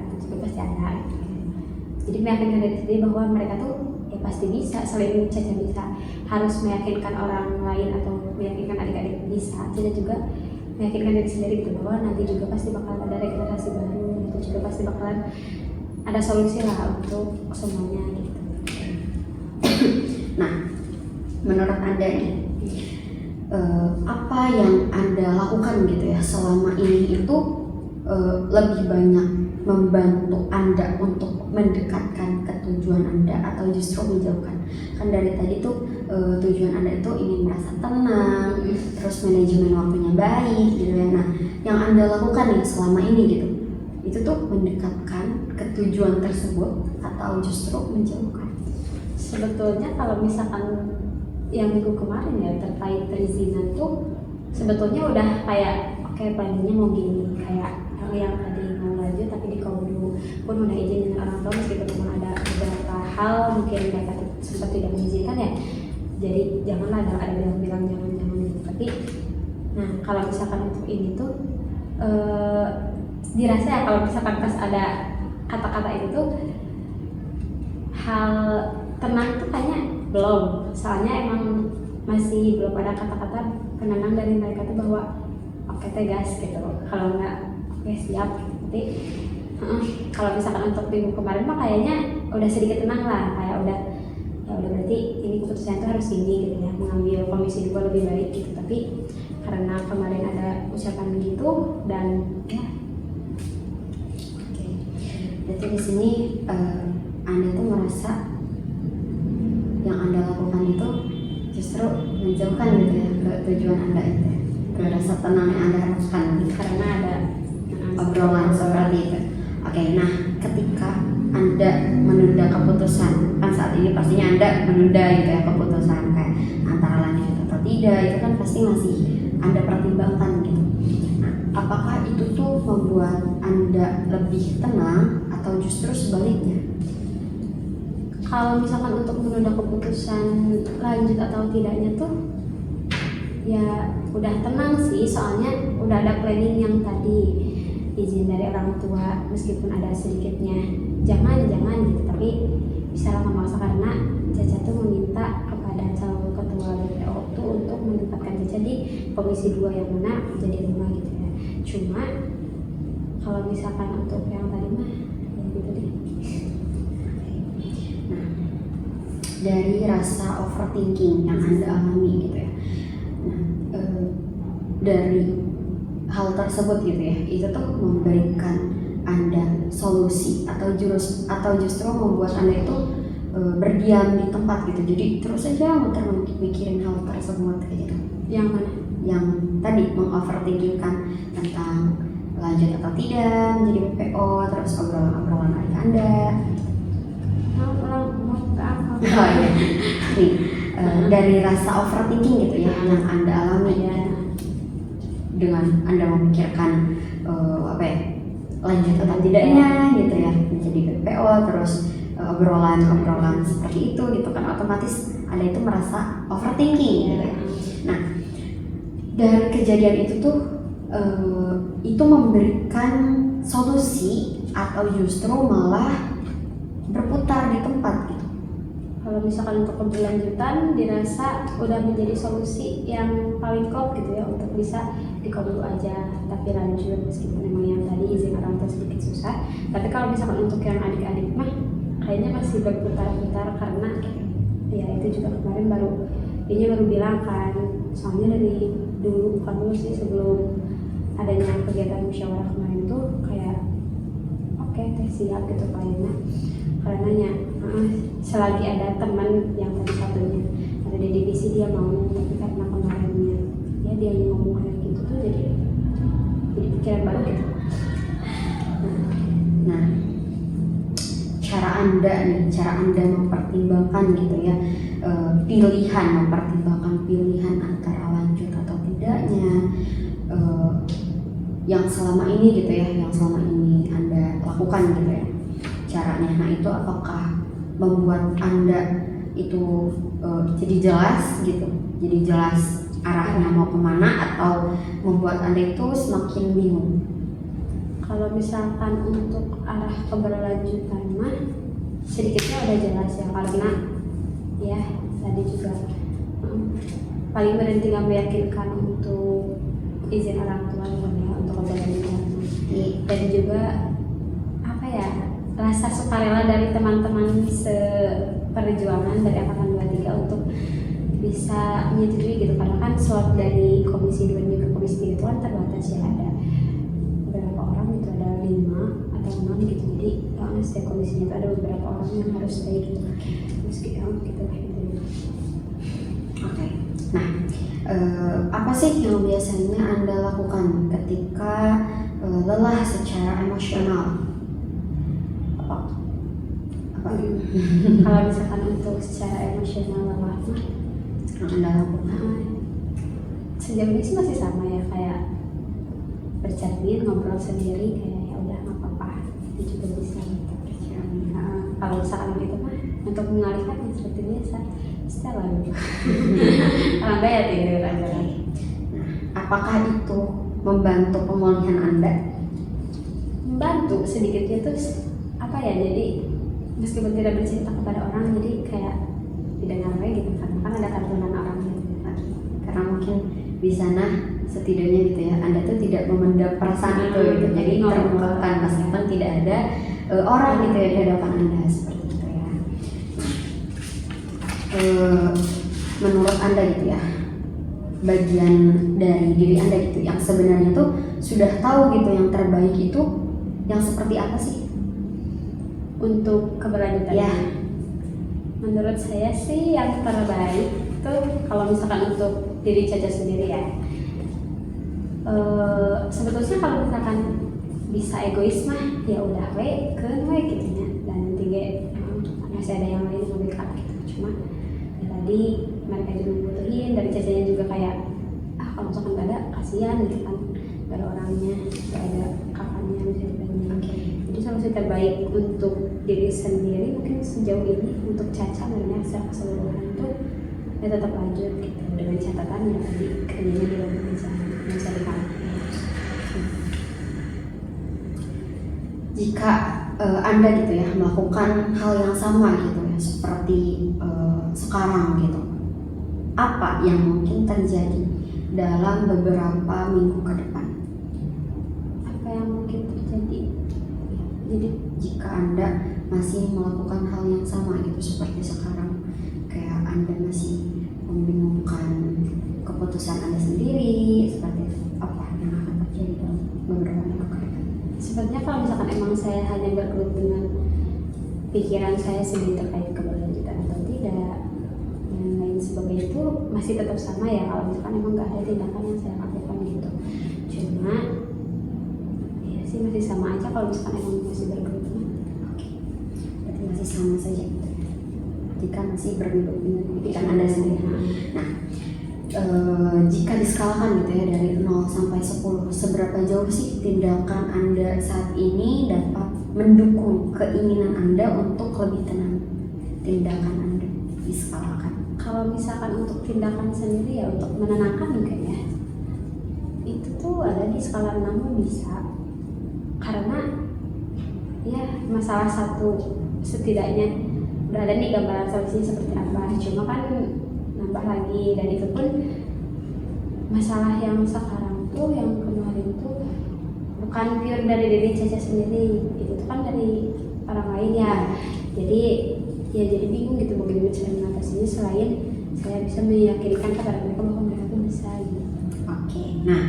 jadi meyakinkan diri sendiri bahwa mereka tuh ya pasti bisa, selain Caca bisa, harus meyakinkan orang lain atau meyakinkan adik-adik bisa, Caca juga meyakinkan diri sendiri gitu bahwa nanti juga pasti bakal ada regenerasi baru, itu juga pasti bakalan ada solusi lah untuk semuanya gitu. Nah, menurut Anda nih apa yang Anda lakukan gitu ya selama ini itu lebih banyak membantu Anda untuk mendekatkan ke tujuan Anda atau justru menjauhkan? Kan dari tadi tuh tujuan Anda itu ingin merasa tenang, terus manajemen waktunya baik gitu ya. Nah, yang Anda lakukan nih selama ini gitu, itu tuh mendekatkan ke tujuan tersebut atau justru menjauhkan? Sebetulnya kalau misalkan yang minggu kemarin ya terkait perizinan tuh sebetulnya udah kayak oke, planningnya mau gini, kayak yang tadi mau lanjut tapi di Komodo pun udah izin dengan orang tua, meskipun memang ada beberapa hal mungkin mereka sempat tidak mengizinkan ya, jadi janganlah ada bilang jangan gitu. Tapi nah kalau misalkan untuk ini tuh dirasa ya kalau misalkan pas ada kata-kata itu tuh hal tenang tuh kayaknya belum, soalnya emang masih belum ada kata-kata penenang dari mereka tuh bahwa oke tegas gitu, kalau nggak oke siap gitu. Tapi kalau misalkan untuk minggu kemarin mah kayaknya udah sedikit tenang lah, kayak udah berarti ini keputusan itu harus ini gitu ya, mengambil komisi 2 lebih baik gitu. Tapi karena kemarin ada ucapan begitu dan ya berarti di sini Anda tuh merasa yang Anda lakukan itu justru menjauhkan gitu ya ke tujuan Anda itu, ke rasa tenang yang Anda harapkan gitu, karena ada obrolan seperti itu. Oke, nah ketika Anda menunda keputusan, kan saat ini pastinya Anda menunda gitu ya keputusan kayak antara lanjut atau tidak, itu kan pasti masih Anda pertimbangkan gitu. Nah, apakah itu tuh membuat Anda lebih tenang atau justru sebaliknya? Kalau misalkan untuk menunda keputusan lanjut atau tidaknya tuh ya udah tenang sih, soalnya udah ada planning yang tadi, izin dari orang tua meskipun ada sedikitnya jangan gitu, tapi bisa lah memaksa karena Caca tuh meminta kepada calon ketua BPO tuh untuk menempatkan Caca di komisi 2 yang mana jadi 5 gitu ya. Cuma kalau misalkan untuk yang tadi mah ya gitu deh. Nah, dari rasa overthinking yang Anda alami gitu ya, nah tersebut gitu ya, itu tuh memberikan Anda solusi atau justru membuat Anda itu berdiam di tempat gitu, jadi terus aja muter mikirin hal tersebut kayak gitu. Yang mana? Yang tadi mengoverthinkingkan tentang lanjut atau tidak menjadi PPO, terus obrolan adik Anda. Oh iya, nih dari rasa overthinking gitu ya yang Anda alami ya, dengan Anda memikirkan apa ya, lanjut atau tidaknya gitu ya menjadi PPO, terus obrolan seperti itu gitu kan, otomatis Anda itu merasa overthinking gitu ya. Nah, dari kejadian itu tuh itu memberikan solusi atau justru malah berputar di tempat gitu. Kalau misalkan untuk keberlanjutan dirasa udah menjadi solusi yang paling top gitu ya, untuk bisa dikop dulu aja tapi lanjut meskipun memang yang tadi izin orang tua sedikit susah. Tapi kalau misalkan untuk yang adik-adik mah kayaknya masih berputar-putar, karena ya itu juga kemarin baru bilang kan, soalnya dari dulu bukan dulu sih, sebelum adanya kegiatan musyawarah kemarin tuh kayak oke, teh siap gitu kayaknya, karena selagi ada teman yang tadi satunya ada di divisi dia mau, tapi karena kemarinnya ya dia ngomong kayak gitu tuh jadi pikiran baru gitu. Nah, cara Anda mempertimbangkan gitu ya, mempertimbangkan pilihan antara lanjut atau tidaknya yang selama ini Anda lakukan gitu ya caranya. Nah, itu apakah membuat Anda itu jadi jelas gitu, jadi jelas arahnya mau kemana, atau membuat Anda itu semakin bingung? Kalau misalkan untuk arah keberlanjutan mah sedikitnya udah jelas ya, karena ya tadi juga paling berhenti nggak meyakinkan untuk izin orang tua ya untuk keberlanjutan. Dan juga apa ya, rasa sukarela dari teman-teman seperjuangan dari angkatan 23 untuk bisa menyetujui gitu, karena kan slot dari komisi 2 ke komisi 3 itu kan terbatas ya, ada beberapa orang gitu, ada 5 atau 6 gitu, jadi setiap komisinya itu ada beberapa orang yang harus stay gitu, meski gitu lah gitu. Oke. Nah, apa sih yang biasanya Anda lakukan ketika lelah secara emosional? Apa? Kalau misalkan untuk secara emosional lelah mah yang Anda lakukan? Sejauh ini sih masih sama ya, kayak bercermin, ngobrol sendiri, kayak ya udah nggak apa-apa, itu juga bisa gitu. Kalau misalkan gitu mah untuk mengalihkan ya seperti biasa setelah orang bayar tidur aja. Nah, apakah itu membantu pemulihan Anda? Membantu sedikitnya tuh apa ya, jadi meskipun tidak bercerita kepada orang, jadi kayak didengar gitu, karena kan ada kantonan orang gitu. Karena mungkin di sana setidaknya gitu ya, Anda tuh tidak memendam perasaan itu gitu, jadi terungkapkan meskipun tidak ada orang gitu ya di hadapan Anda, seperti itu ya. Menurut Anda gitu ya, bagian dari diri Anda gitu yang sebenarnya tuh sudah tahu gitu yang terbaik itu yang seperti apa sih untuk keberlanjutan? Ya, menurut saya sih yang terbaik tuh kalau misalkan untuk diri Caca sendiri ya, sebetulnya kalau misalkan bisa egois mah ya udah we gitu ya, dan tiga masih ada yang lain yang lebih dekat gitu. Cuma ya tadi mereka juga butuhin, dari Cacanya juga kayak kalau misalkan gak ada kasihan gitu kan, gak ada orangnya, gak ada kapannya misalnya. Jadi solusi terbaik untuk diri sendiri mungkin sejauh ini untuk Caca sebenarnya secara keseluruhan itu ya tetap lanjut gitu, dengan catatan ya tadi kerjanya di luar bisa dikalah. Jika Anda gitu ya melakukan hal yang sama gitu ya seperti sekarang gitu, apa yang mungkin terjadi dalam beberapa minggu ke depan? Apa yang mungkin terjadi? Jadi jika Anda masih melakukan hal yang sama gitu seperti sekarang, kayak Anda masih membingungkan keputusan Anda sendiri, seperti itu, apa yang akan terjadi dalam sebenarnya kalau misalkan emang saya hanya bergelut dengan pikiran saya sendiri terkait keberlanjutan atau tidak dan lain sebagainya itu masih tetap sama ya kalau misalkan emang nggak ada tindakan yang saya lakukan gitu. Cuma ya sih masih sama aja kalau misalkan emang masih bergelutnya. Oke, berarti masih sama saja jika masih bergelut dengan pikiran Anda sendiri. Nah, jika diskalakan gitu ya dari 0 sampai 10, seberapa jauh sih tindakan Anda saat ini dapat mendukung keinginan Anda untuk lebih tenang? Tindakan Anda diskalakan. Kalau misalkan untuk tindakan sendiri ya untuk menenangkan mungkin ya itu tuh ada di skala 6 bisa, karena ya masalah satu setidaknya udah ada nih gambaran solusinya seperti apa, cuma kan nambah lagi, dan itu pun masalah yang sekarang tuh yang kemarin tuh bukan pure dari diri Caca sendiri, itu tuh kan dari orang lain ya, jadi bingung gitu bagaimana cara mengatasinya selain saya bisa meyakinkan kepada mereka bahwa mereka tuh bisa gitu. Oke, nah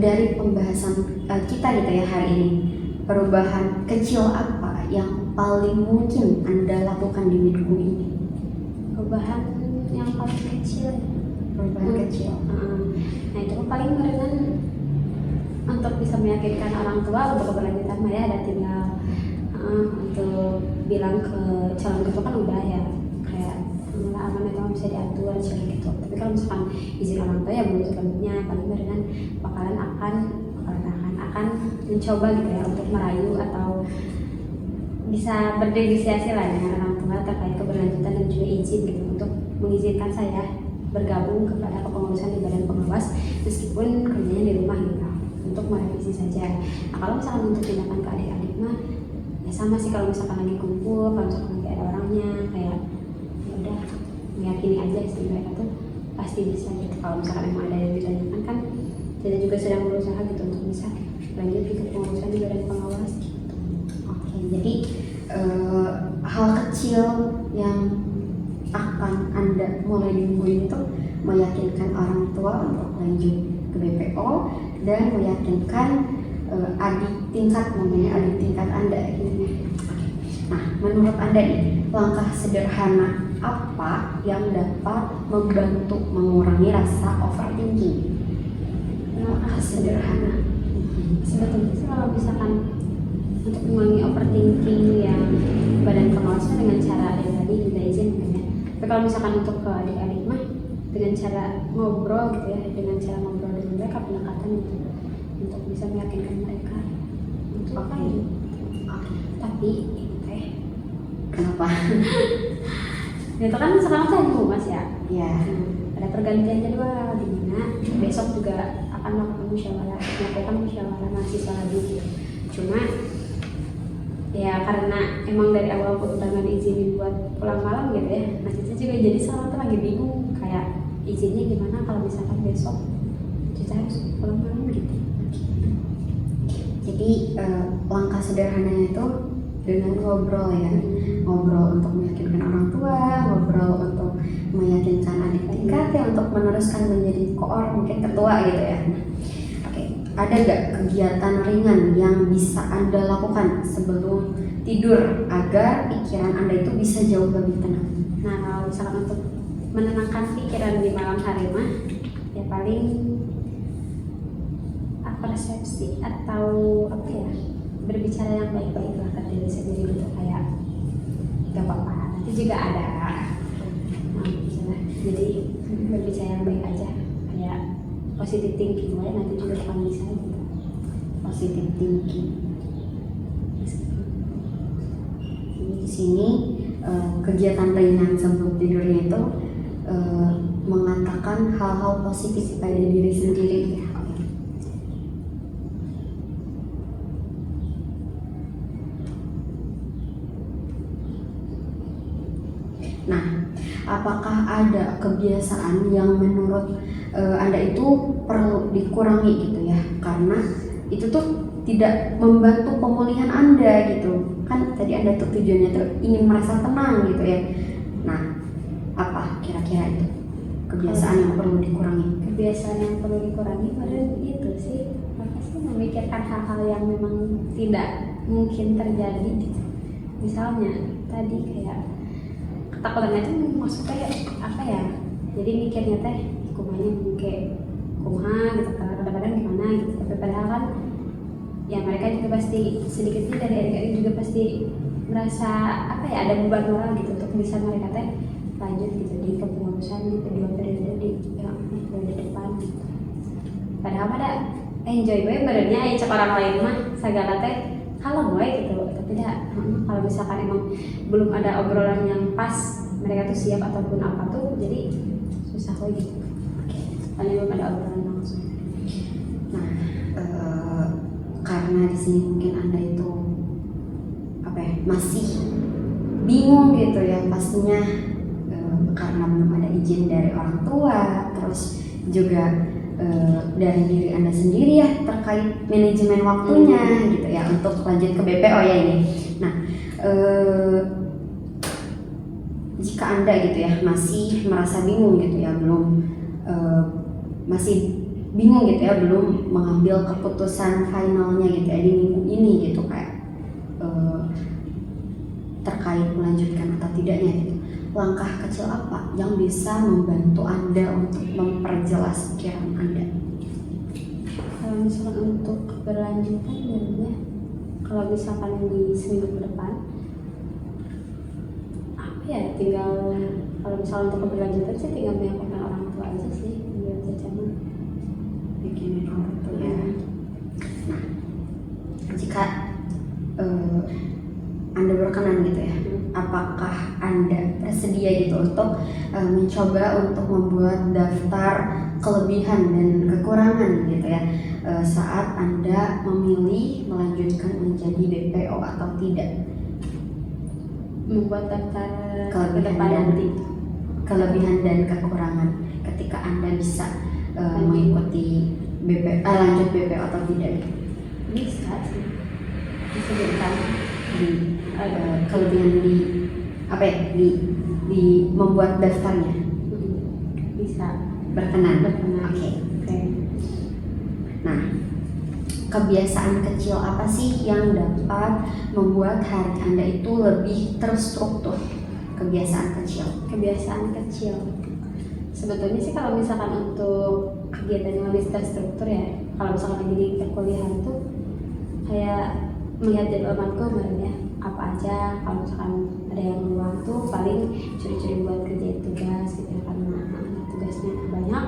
dari pembahasan kita gitu ya hari ini, perubahan kecil apa yang paling mungkin Anda lakukan di minggu ini? Perubahan yang paling kecil, Kecil. Nah itu paling barengan untuk bisa meyakinkan orang tua untuk keberlanjutan mah ya, ada tinggal untuk bilang ke calon ketua kan udah ya kayak aman itu bisa diatur seperti gitu. Tapi kalau misalkan izin orang tua ya belum sepenuhnya, paling barengan akan mencoba gitu ya untuk merayu atau bisa bernegosiasi lah dengan orang tua terkait keberlanjutan dan juga izin gitu untuk mengizinkan saya bergabung kepada kepengurusan di badan pengawas meskipun kerjanya di rumah gitu untuk merevisi saja. Nah kalau misalkan untuk tindakan ke adik-adik mah ya sama sih, kalau misalkan lagi kumpul, kalau misalkan lagi ada orangnya kayak ya udah meyakini aja sih mereka tuh pasti bisa gitu. Kalau misalkan emang ada yang ditanyakan kan saya juga sedang berusaha gitu untuk bisa lanjut ke kepengurusan di badan pengawas gitu. Oke, jadi hal kecil yang akan Anda mulai di minggu ini tuh meyakinkan orang tua untuk lanjut ke BPO dan meyakinkan adik tingkat Anda gitu ya. Nah, menurut Anda nih, langkah sederhana apa yang dapat membantu mengurangi rasa overthinking? Langkah sederhana. Sebetulnya sih kalau misalkan untuk mengurangi overthinking yang badan pengawasnya dengan cara yang tadi minta izin mungkin ya. Tapi kalau misalkan untuk ke adik-adik mah dengan cara ngobrol gitu ya, dengan cara ngobrol dengan mereka, pendekatan gitu untuk bisa meyakinkan mereka untuk apa ya. Tapi Kenapa? itu kan sekarang saya di Mas ya. Ya. Ada pergantian jadwal di mana besok juga akan melakukan musyawarah mahasiswa lagi gitu. Cuma ya karena emang dari awal aku udah nggak diizinin buat pulang malam gitu ya, nah Cica juga jadi sekarang tuh lagi bingung kayak izinnya gimana kalau misalkan besok Cica harus pulang malam gitu. Jadi langkah sederhananya itu dengan ngobrol ya, ngobrol untuk meyakinkan orang tua, ngobrol untuk meyakinkan adik tingkat ya, untuk meneruskan menjadi koor mungkin ketua gitu ya. Oke, ada nggak kegiatan ringan yang bisa Anda lakukan sebelum tidur agar pikiran Anda itu bisa jauh lebih tenang? Nah kalau misalkan untuk menenangkan pikiran di malam hari mah ya paling persepsi atau apa ya, berbicara yang baik-baik lah ke diri sendiri gitu, kayak gak apa-apa nanti juga ada misalnya, jadi berbicara yang baik aja, kayak positive thinking aja, nanti juga akan bisa gitu. Positive thinking. Di sini kegiatan ringan sebelum tidurnya itu mengatakan hal-hal positif pada diri sendiri ya. Nah, apakah ada kebiasaan yang menurut Anda itu perlu dikurangi gitu ya? Karena itu tuh tidak membantu pemulihan Anda gitu. Kan tadi Anda tuh tujuannya tuh ingin merasa tenang gitu ya. Nah, apa kira-kira itu kebiasaan yang perlu dikurangi? Kebiasaan yang perlu dikurangi padahal itu sih apa sih? memikirkan hal-hal yang memang tidak mungkin terjadi gitu. Misalnya tadi kayak ketakutannya itu maksudnya apa ya, jadi mikirnya teh kumanya kayak kumaha gitu, kadang-kadang gimana gitu, tapi padahal kan ya mereka juga pasti sedikitnya dari adik-adik juga pasti merasa apa ya, ada beban moral gitu untuk bisa mereka teh lanjut gitu di kepengurusan di kedua periode di yang periode depan gitu. Padahal pada enjoy gue berenya aja cek orang lain mah segala teh kalau gue gitu, tapi tidak kalau misalkan emang belum ada obrolan yang pas mereka tuh siap ataupun apa tuh jadi susah gue gitu. Karena belum ada obrolan langsung. Nah, karena di sini mungkin Anda itu apa ya, masih bingung gitu ya pastinya, karena belum ada izin dari orang tua, terus juga dari diri Anda sendiri ya terkait manajemen waktunya gitu ya untuk lanjut ke BPO ya ini. Nah, jika Anda gitu ya masih merasa bingung gitu ya, belum masih bingung gitu ya, belum mengambil keputusan finalnya gitu ya di minggu ini gitu kayak terkait melanjutkan atau tidaknya gitu. Langkah kecil apa yang bisa membantu Anda untuk memperjelas pikiran Anda? Kalau misalkan untuk berlanjutan ya, kalau misalkan di seminggu ke depan apa ya, tinggal kalau misalnya untuk keberlanjutan sih tinggal menyampaikan orang tua aja sih biar jajanan Bikinin orang tua ya. Nah, jika Anda berkenan gitu ya, apakah Anda bersedia gitu untuk mencoba untuk membuat daftar kelebihan dan kekurangan gitu ya saat Anda memilih melanjutkan menjadi BPO atau tidak? membuat daftar kelebihan dan kekurangan ketika Anda bisa mengikuti lanjut BPO atau tidak? bisa sih disebutkan Di kelebihan di apa ya, di membuat daftarnya bisa berkenan. Oke. Nah, kebiasaan kecil apa sih yang dapat membuat hari Anda itu lebih terstruktur? Kebiasaan kecil sebetulnya sih kalau misalkan untuk kegiatan yang lebih terstruktur ya, kalau misalkan lagi di perkuliahan tuh kayak melihat jadwal matkul kemarin ya, apa aja kalau misalkan ada yang luang tuh paling curi-curi buat kerjain tugas gitu ya, karena tugasnya banyak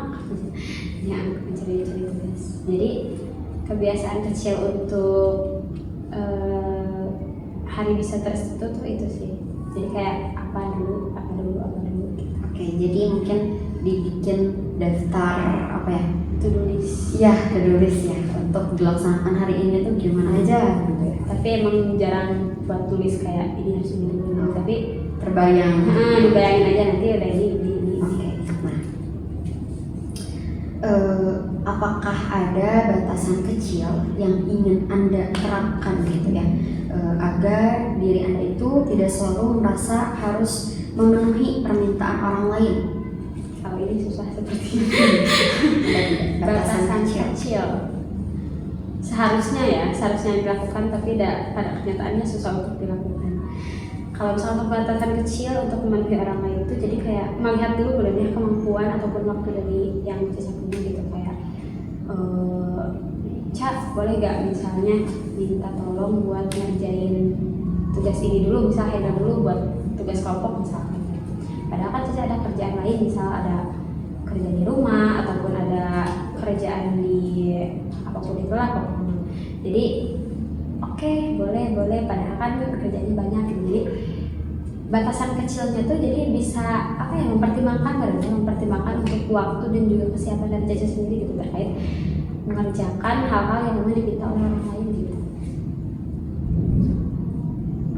ya, mencuri-curi tugas. Jadi kebiasaan kecil untuk hari bisa terstruktur tuh itu sih, jadi kayak apa dulu gitu. Oke, jadi mungkin dibikin daftar apa ya, To-do list. ya to-do list ya untuk dilaksanakan hari ini tuh gimana aja gitu ya. Tapi emang jarang buat tulis kayak ini harus begini, tapi Terbayang. dibayangin aja nanti udah ini. Oke. Nah, apakah ada batasan kecil yang ingin Anda terapkan gitu ya, agar diri Anda itu tidak selalu merasa harus memenuhi permintaan orang lain? Kalau ini susah seperti ini. Batasan kecil. Seharusnya dilakukan, tapi pada kenyataannya susah untuk dilakukan. Kalau misalnya untuk batasan kecil untuk memenuhi orang lain itu, jadi kayak melihat dulu sebenarnya kemampuan ataupun waktu dari yang bisa punya gitu, kayak Cak, boleh gak misalnya minta tolong buat ngerjain tugas ini dulu, misal handle dulu buat tugas kelompok misalkan. Padahal kan Caca ada kerjaan lain, misal ada kerja di rumah ataupun ada kerjaan di apapun itulah pokoknya. Jadi oke, boleh, padahal kan kerjanya banyak gitu. Jadi batasan kecilnya tuh jadi bisa apa ya, mempertimbangkan untuk waktu dan juga kesiapan dari Caca sendiri gitu terkait mengerjakan hal-hal yang memang diminta oleh orang lain gitu.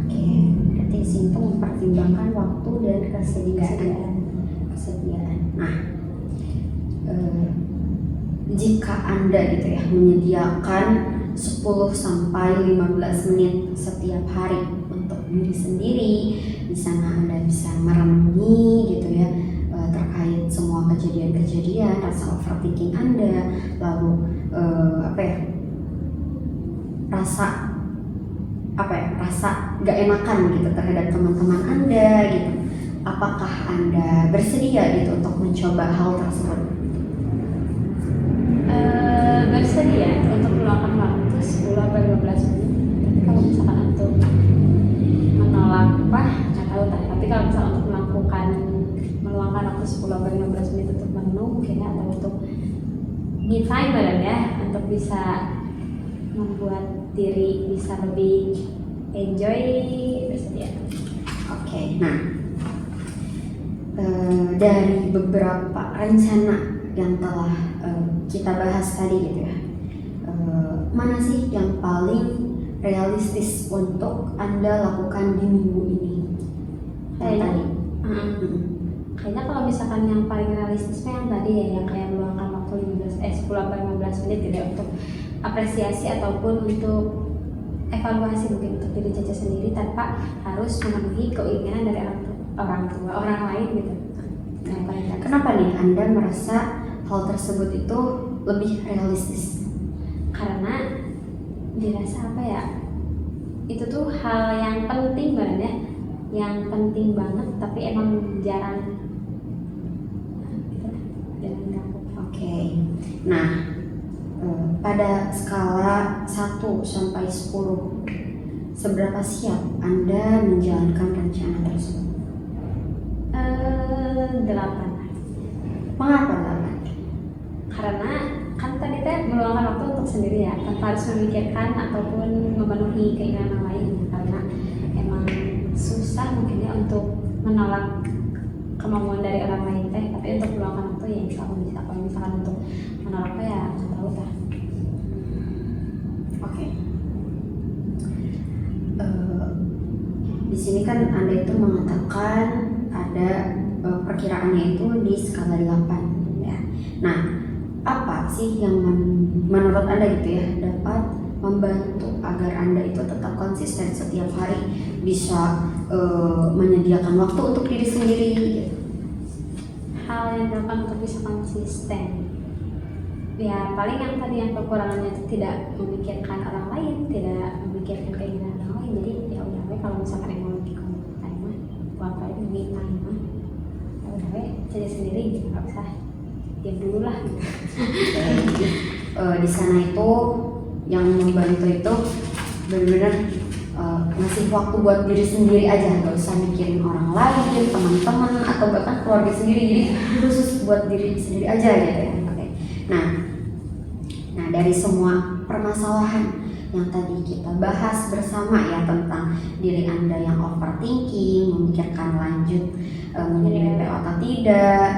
Oke, berarti sini tuh mempertimbangkan waktu dan kesediaan. Nah, jika Anda gitu ya menyediakan 10 sampai 15 menit setiap hari untuk diri sendiri, di sana Anda bisa merenungi gitu ya terkait semua kejadian-kejadian, rasa overthinking Anda, lalu rasa apa ya, rasa gak enakan gitu terhadap teman-teman Anda gitu. Apakah Anda bersedia gitu untuk mencoba hal tersebut? Bersedia untuk meluangkan waktu 10 atau 15 menit. Tapi kalau misalkan untuk menolak nggak tahu tak. Tapi kalau misalkan untuk meluangkan waktu 10 atau 15 menit untuk menu mungkin atau untuk me time ya, untuk bisa membuat diri bisa lebih enjoy, bersedia. Oke, nah dari beberapa rencana yang telah kita bahas tadi gitu ya, mana sih yang paling realistis untuk Anda lakukan di minggu ini? Kayaknya kalau misalkan yang paling realistisnya yang tadi ya, yang kayak meluangkan waktu 10 atau 15 menit tidak untuk apresiasi ataupun untuk evaluasi mungkin untuk diri Caca sendiri tanpa harus memenuhi keinginan dari orang lain gitu. Kenapa nih Anda merasa hal tersebut itu lebih realistis? Karena dirasa apa ya, itu tuh hal yang penting banget ya, yang penting banget tapi emang jarang dilakukan. Oke. Nah, pada skala 1 sampai 10, seberapa siap Anda menjalankan rencana tersebut? 8. Mengapa 8? Karena kan tadi teh meluangkan waktu untuk sendiri ya, tanpa harus memikirkan ataupun memenuhi keinginan orang lain. Karena emang susah mungkin ya untuk menolak kemauan dari orang lain teh, tapi untuk meluangkan waktu ya insya Allah bisa. Kalau misalkan untuk menolak ya nggak tahu teh. Oke. Di sini kan Anda itu mengatakan ada perkiraannya itu di skala 8 ya. Nah, apa sih yang menurut Anda gitu ya dapat membantu agar Anda itu tetap konsisten setiap hari bisa menyediakan waktu untuk diri sendiri gitu? Hal yang dapat untuk bisa konsisten ya paling yang tadi yang kekurangannya itu tidak memikirkan orang lain, tidak memikirkan keinginan orang lain. Jadi ya udah kalau misalkan yang mau dikomunikasikan mah apa itu minta mah ya udah saja sendiri gitu, nggak usah diam dulu lah gitu. Di sana itu yang membantu itu benar-benar ngasih waktu buat diri sendiri aja, nggak usah mikirin orang lain, teman-teman atau bahkan keluarga sendiri. Jadi khusus buat diri sendiri aja gitu ya. Oke. Nah dari semua permasalahan yang tadi kita bahas bersama ya, tentang diri Anda yang overthinking, memikirkan lanjut menjadi BPO atau tidak,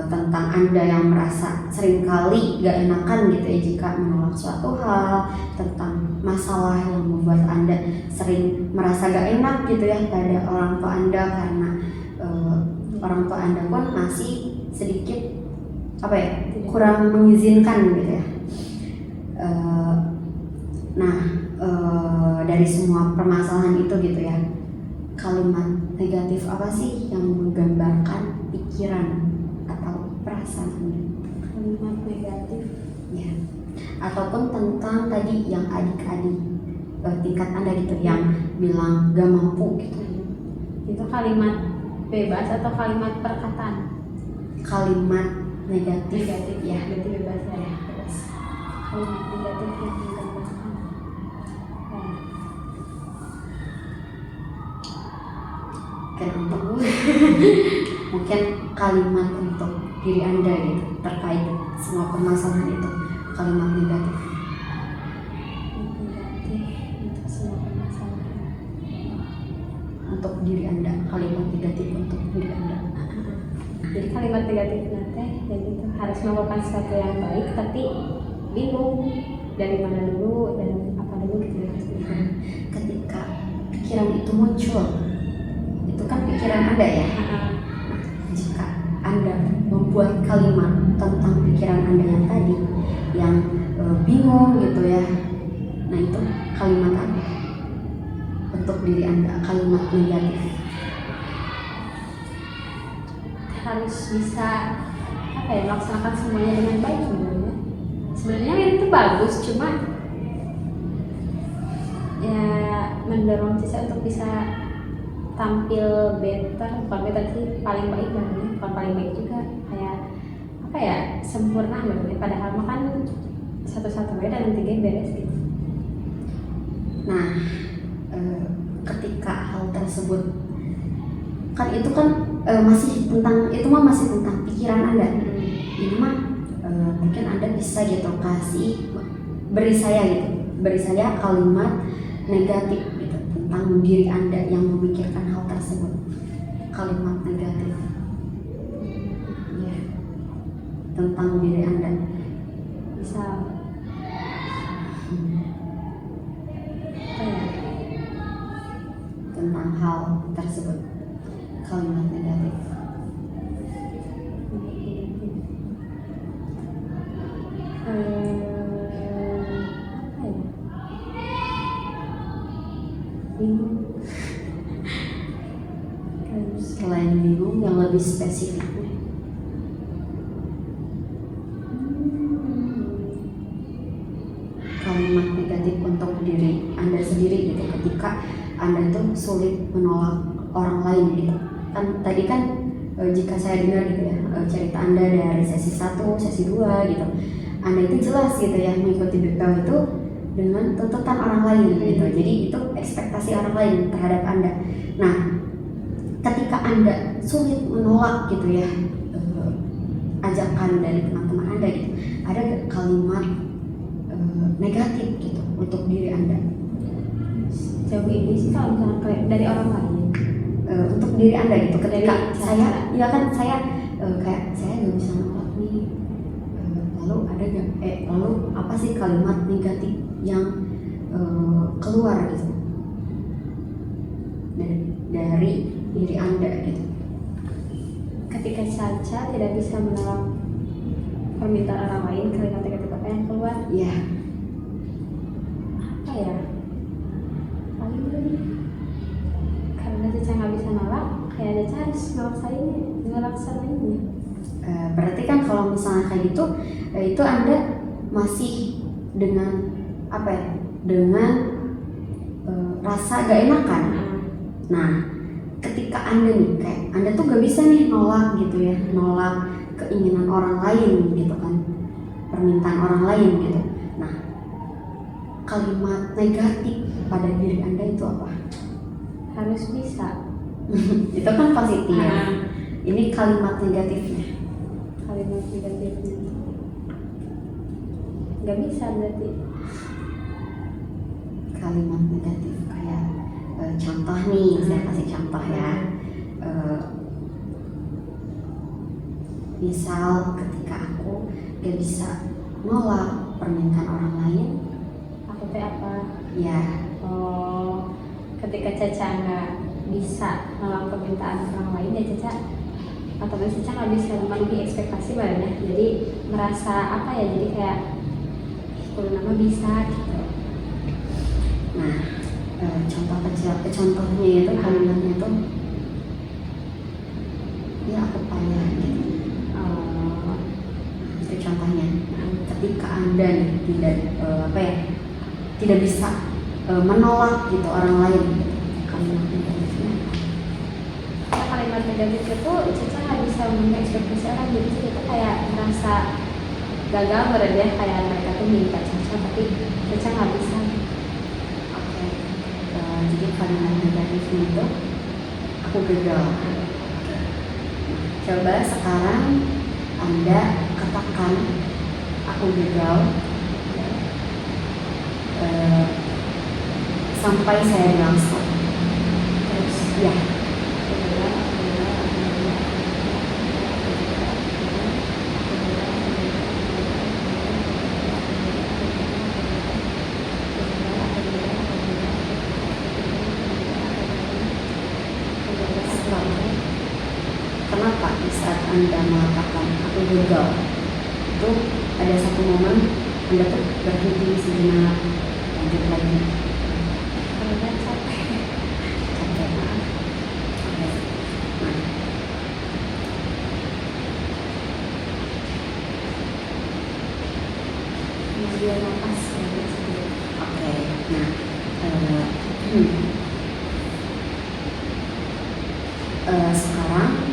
tentang Anda yang merasa seringkali gak enakan gitu ya jika menolak suatu hal, tentang masalah yang membuat Anda sering merasa gak enak gitu ya pada orang tua Anda karena orang tua Anda pun masih sedikit apa ya, kurang mengizinkan gitu ya. Dari semua permasalahan itu gitu ya, kalimat negatif apa sih yang menggambarkan pikiran atau perasaan Anda? Kalimat negatif ya, ataupun tentang tadi yang adik-adik tingkat Anda gitu yang bilang gak mampu gitu. Itu kalimat bebas atau kalimat perkataan? Kalimat negatif ya. Berarti bebas ya. Bebas. Kalimat negatif yang menggambarkan mungkin kalimat untuk diri Anda gitu terkait semua permasalahan itu, kalimat negatif untuk semua permasalahan untuk diri Anda, kalimat negatif untuk diri Anda. Jadi kalimat negatif nanti jadi itu harus melakukan sesuatu yang baik tapi bingung dari mana dulu dan apa dulu gitu ya. Ketika pikiran itu muncul, itu kan pikiran Anda ya. Jika Anda membuat kalimat tentang pikiran Anda yang tadi yang bingung gitu ya, nah itu kalimat apa untuk diri Anda, kalimat negatif. Harus bisa apa ya, melaksanakan semuanya dengan baik sebenarnya itu bagus, cuma ya mendorong Cica untuk bisa tampil better, bukan better sih, paling baik namanya, bukan paling baik juga, kayak apa ya, sempurna namanya, padahal mah kan satu-satunya dan nanti beres gitu. Nah, ketika hal tersebut kan itu kan masih tentang, itu mah masih tentang pikiran Anda. Ini mah mungkin Anda bisa gitu beri saya kalimat negatif gitu tentang diri Anda yang memikirkan hal tersebut, kalimat negatif ya tentang diri Anda. Misal apa ya, tentang hal tersebut, kalimat negatif. apa ya, bingung. Selain bingung, yang lebih spesifiknya kalimat negatif untuk diri Anda sendiri gitu ketika Anda itu sulit menolak orang lain gitu. Kan tadi kan jika saya dengar gitu ya cerita Anda dari sesi 1, sesi 2 gitu, Anda itu jelas gitu ya mengikuti BPO itu dengan tuntutan orang lain gitu. Jadi itu ekspektasi orang lain terhadap Anda. Nah, ketika Anda sulit menolak gitu ya ajakan dari teman-teman Anda gitu, ada gak kalimat negatif gitu untuk diri Anda? Jauh ini sih kalau misalnya kayak dari orang lain, untuk diri Anda gitu ketika Dari saya ya kan saya kayak saya nggak bisa nolak nih, lalu ada gak lalu apa sih kalimat negatif yang keluar gitu dari diri Anda gitu ketika Caca tidak bisa menolak permintaan orang lain, kalimat negatif apa yang keluar? ya? Apa ya, paling karena Caca nggak bisa nolak, kayak Caca harus ngelaksanainnya. Berarti kan kalau misalnya kayak gitu itu Anda masih dengan apa ya, dengan rasa gak enakan. Nah, ketika Anda nih kayak Anda tuh gak bisa nih nolak gitu ya, nolak keinginan orang lain gitu kan, permintaan orang lain gitu. Nah, kalimat negatif pada diri Anda itu apa? Harus bisa. Itu kan positif ya. Ini kalimat negatifnya. Kalimat negatifnya nggak bisa berarti. Kalimat negatif kayak contoh nih, saya kasih contoh ya. Misal ketika aku gak bisa nolak permintaan orang lain, Aku teh apa? ya Oh, ketika Caca nggak bisa nolak permintaan orang lain, ya Caca otomatis Caca nggak bisa memenuhi ekspektasi banyak. Jadi merasa apa ya? Jadi kayak kalau nama bisa gitu. nah contoh kecil, contohnya itu kalimatnya tuh ya aku payah gitu. Itu contohnya. Ketika Anda nih tidak apa ya, tidak bisa menolak gitu orang lain gitu. Kalimat negatifnya Karena kalimat negatif itu Caca nggak bisa memenuhi ekspektasi orang, jadi Caca kayak merasa gagal berada, kayak mereka tuh minta Caca tapi Caca nggak bisa. oke. Jadi kalimat negatifnya itu aku gagal. Coba sekarang Anda katakan aku gagal sampai saya bilang stop. Terus ya, stop. Kenapa di saat Anda mengatakan aku gagal itu ada satu momen Anda tuh berhenti sejenak, lanjut lagi, Karena capek. capek banget. Oke. Nah, Mengambil nafas ya, gitu. oke. Nah, Eh, Sekarang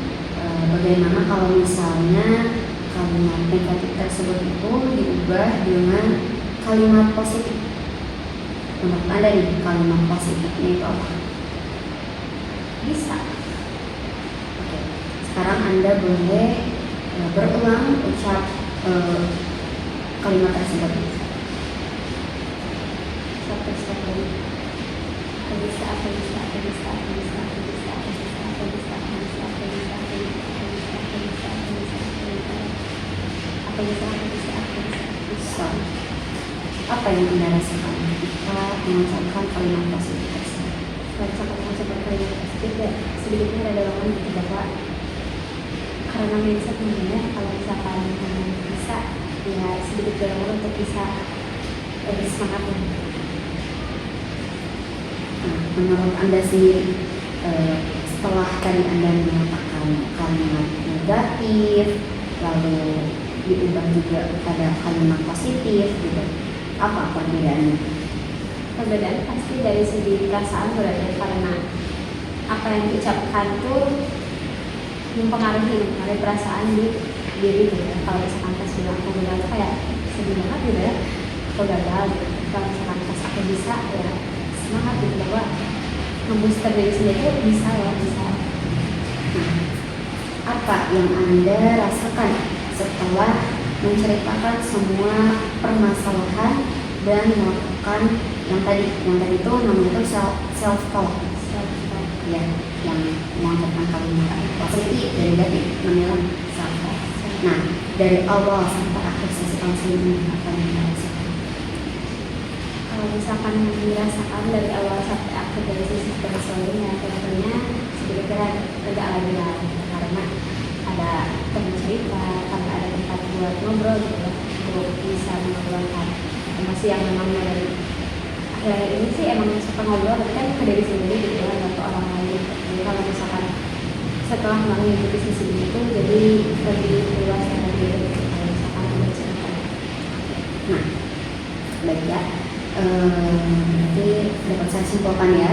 bagaimana kalau misalnya kalimat negatif tersebut itu diubah dengan kalimat positif? Menurut Anda nih, kalimat positifnya itu apa? Bisa. Oke. Sekarang Anda boleh berulang ucap kalimat tersebut. Satu sekali. Aku bisa, aku bisa, aku bisa, aku bisa, aku bisa, aku bisa, aku bisa, aku bisa, aku bisa, aku bisa, aku bisa, aku bisa, aku bisa, aku bisa, aku bisa, aku bisa. Apa yang Anda rasakan ketika mengucapkan kalimat positif tersebut? Saya mengucapkan kalimat positif ya, sedikitnya ada dorongan gitu bahwa karena mindset mungkin ya, kalau misalkan kamu bisa, ya sedikit dorongan untuk bisa lebih semangat lagi. Menurut Anda sendiri, setelah tadi Anda mengatakan kalimat negatif, lalu diubah juga kepada kalimat positif, gitu, apa perbedaannya? Perbedaan pasti dari segi perasaan berarti, karena apa yang diucapkan tuh mempengaruhi perasaan di diri gitu ya. Kalau misalkan pas bilang aku gagal kayak sedih banget gitu ya, aku gagal gitu. Kalau misalkan pas aku bisa ya semangat gitu bahwa ngebooster diri sendiri tuh bisa ya, bisa. Apa yang Anda rasakan setelah menceritakan semua permasalahan dan melakukan yang tadi itu namanya itu self talk ya, yang mengucapkan kalimat positif dan negatif, menilai self talk. Nah, dari awal sampai akhir sesi konseling ini apa yang Anda rasakan? Kalau misalkan dirasakan dari awal sampai akhir dari sisi konseling ya tentunya sedikit agak lagi lah, karena ada teman cerita, karena ada tempat buat ngobrol gitu ya, untuk bisa mengeluarkan emosi yang memang dari akhir-akhir ini sih emang suka ngobrol, tapi kan ke diri sendiri gitu ya, nggak ke orang lain. Jadi kalau misalkan setelah mengikuti sisi itu jadi lebih luas dan lebih kalau misalkan ada cerita. Nah, baik ya. Berarti dapat saya simpulkan ya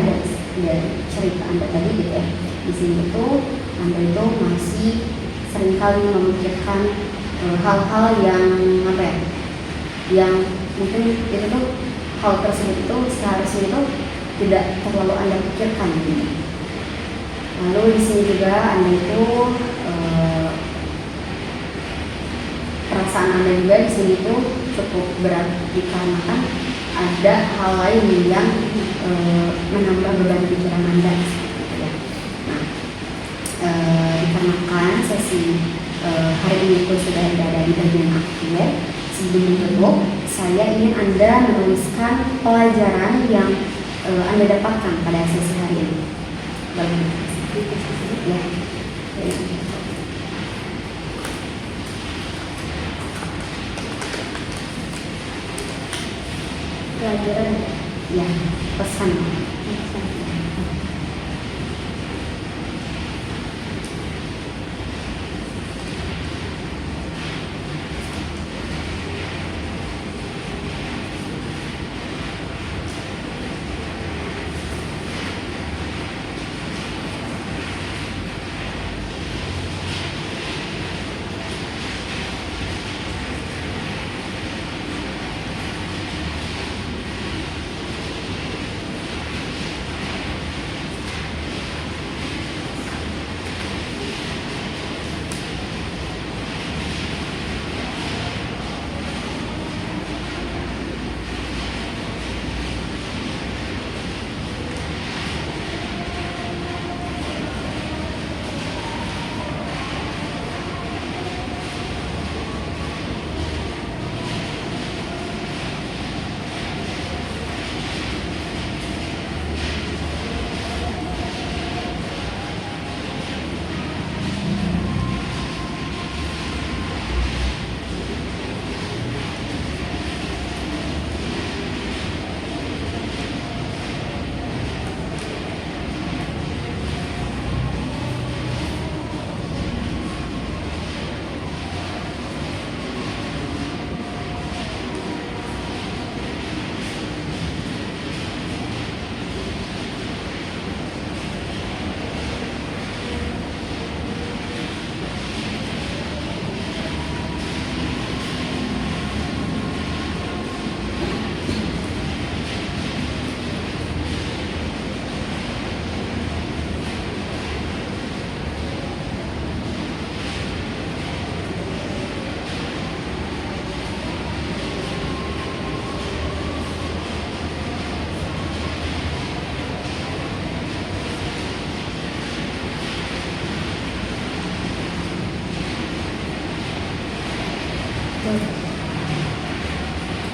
dari cerita Anda tadi gitu ya. Di sini itu Anda itu masih seringkali memikirkan hal-hal yang apa ya? Yang mungkin itu tuh hal tersebut itu seharusnya itu tidak terlalu Anda pikirkan gitu. Lalu di sini juga Anda itu perasaan Anda juga di sini itu cukup berat dikarenakan ada hal lain yang menambah beban pikiran Anda gitu ya. Nah, dikarenakan sesi hari ini pun sudah berada di bagian akhir, sebelum menutup saya ingin Anda menuliskan pelajaran yang Anda dapatkan pada sesi hari ini. Ya. Pelajaran Ya, pesan.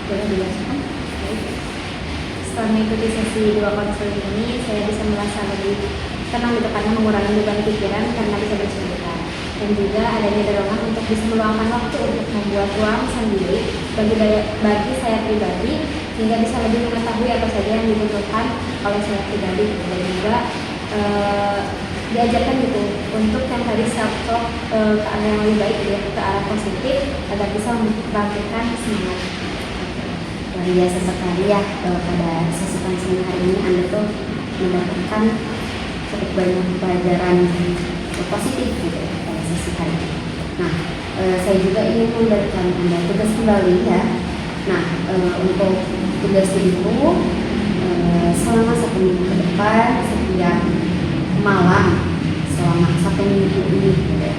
Boleh dijelaskan? Setelah mengikuti sesi 2 konseling ini, saya bisa merasa lebih tenang gitu karena mengurangi beban pikiran karena bisa bercerita. Dan juga adanya dorongan untuk bisa meluangkan waktu untuk membuat ruang sendiri bagi saya pribadi, sehingga bisa lebih mengetahui apa saja yang dibutuhkan oleh saya pribadi gitu. Dan juga diajarkan gitu untuk yang tadi self talk ke arah yang lebih baik gitu, ke arah positif agar bisa membangkitkan semangat. Luar biasa sekali ya, pada sesi konseling hari ini Anda tuh mendapatkan cukup banyak pelajaran positif gitu ya pada sesi hari ini. Nah, saya juga ingin memberikan Anda tugas kembali ya. Nah, untuk tugas itu selama 1 minggu ke depan, setiap malam selama 1 minggu ini gitu ya,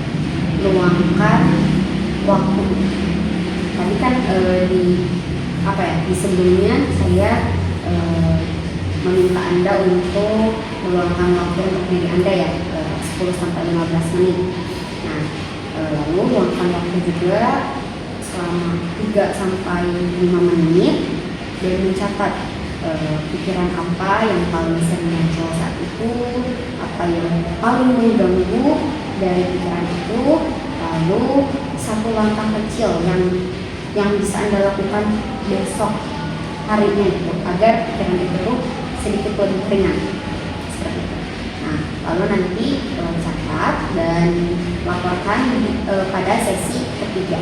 luangkan waktu. Tadi kan di sebelumnya saya meminta Anda untuk meluangkan waktu untuk diri Anda ya, 10-15 menit. Nah, lalu luangkan waktu juga selama 3-5 menit dan mencatat pikiran apa yang paling sering muncul saat itu, apa yang paling mengganggu dari pikiran itu, lalu satu langkah kecil yang bisa Anda lakukan besok harinya gitu, agar pikiran itu sedikit lebih ringan seperti itu. Nah, lalu nanti catat dan laporkan pada sesi ketiga.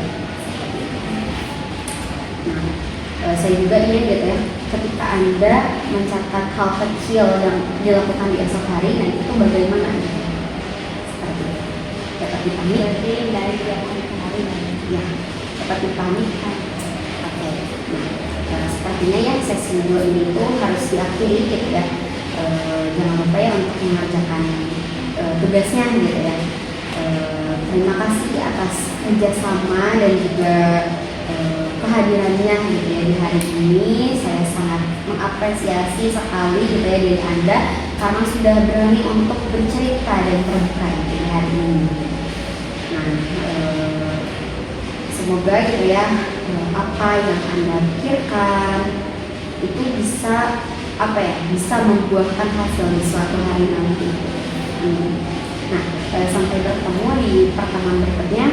Nah, saya juga ingin gitu ya, ketika Anda mencatat hal kecil yang dilakukan di esok hari, nah itu bagaimana gitu? Seperti itu. Dapat dipahami? Berarti dari tiap hari ke hari Ya, dapat dipahami kan? Oke. Nah, sepertinya ya sesi 2 ini tuh harus diakhiri gitu ya. Jangan lupa ya untuk mengerjakan tugasnya gitu ya. Terima kasih atas kerjasama dan juga kehadirannya gitu ya di hari ini. Saya sangat mengapresiasi sekali gitu ya dari Anda karena sudah berani untuk bercerita dan terbuka gitu di hari ini. Nah, semoga gitu ya apa yang Anda pikirkan itu bisa bisa membuahkan hasil di suatu hari nanti. Nah, sampai bertemu di pertemuan berikutnya.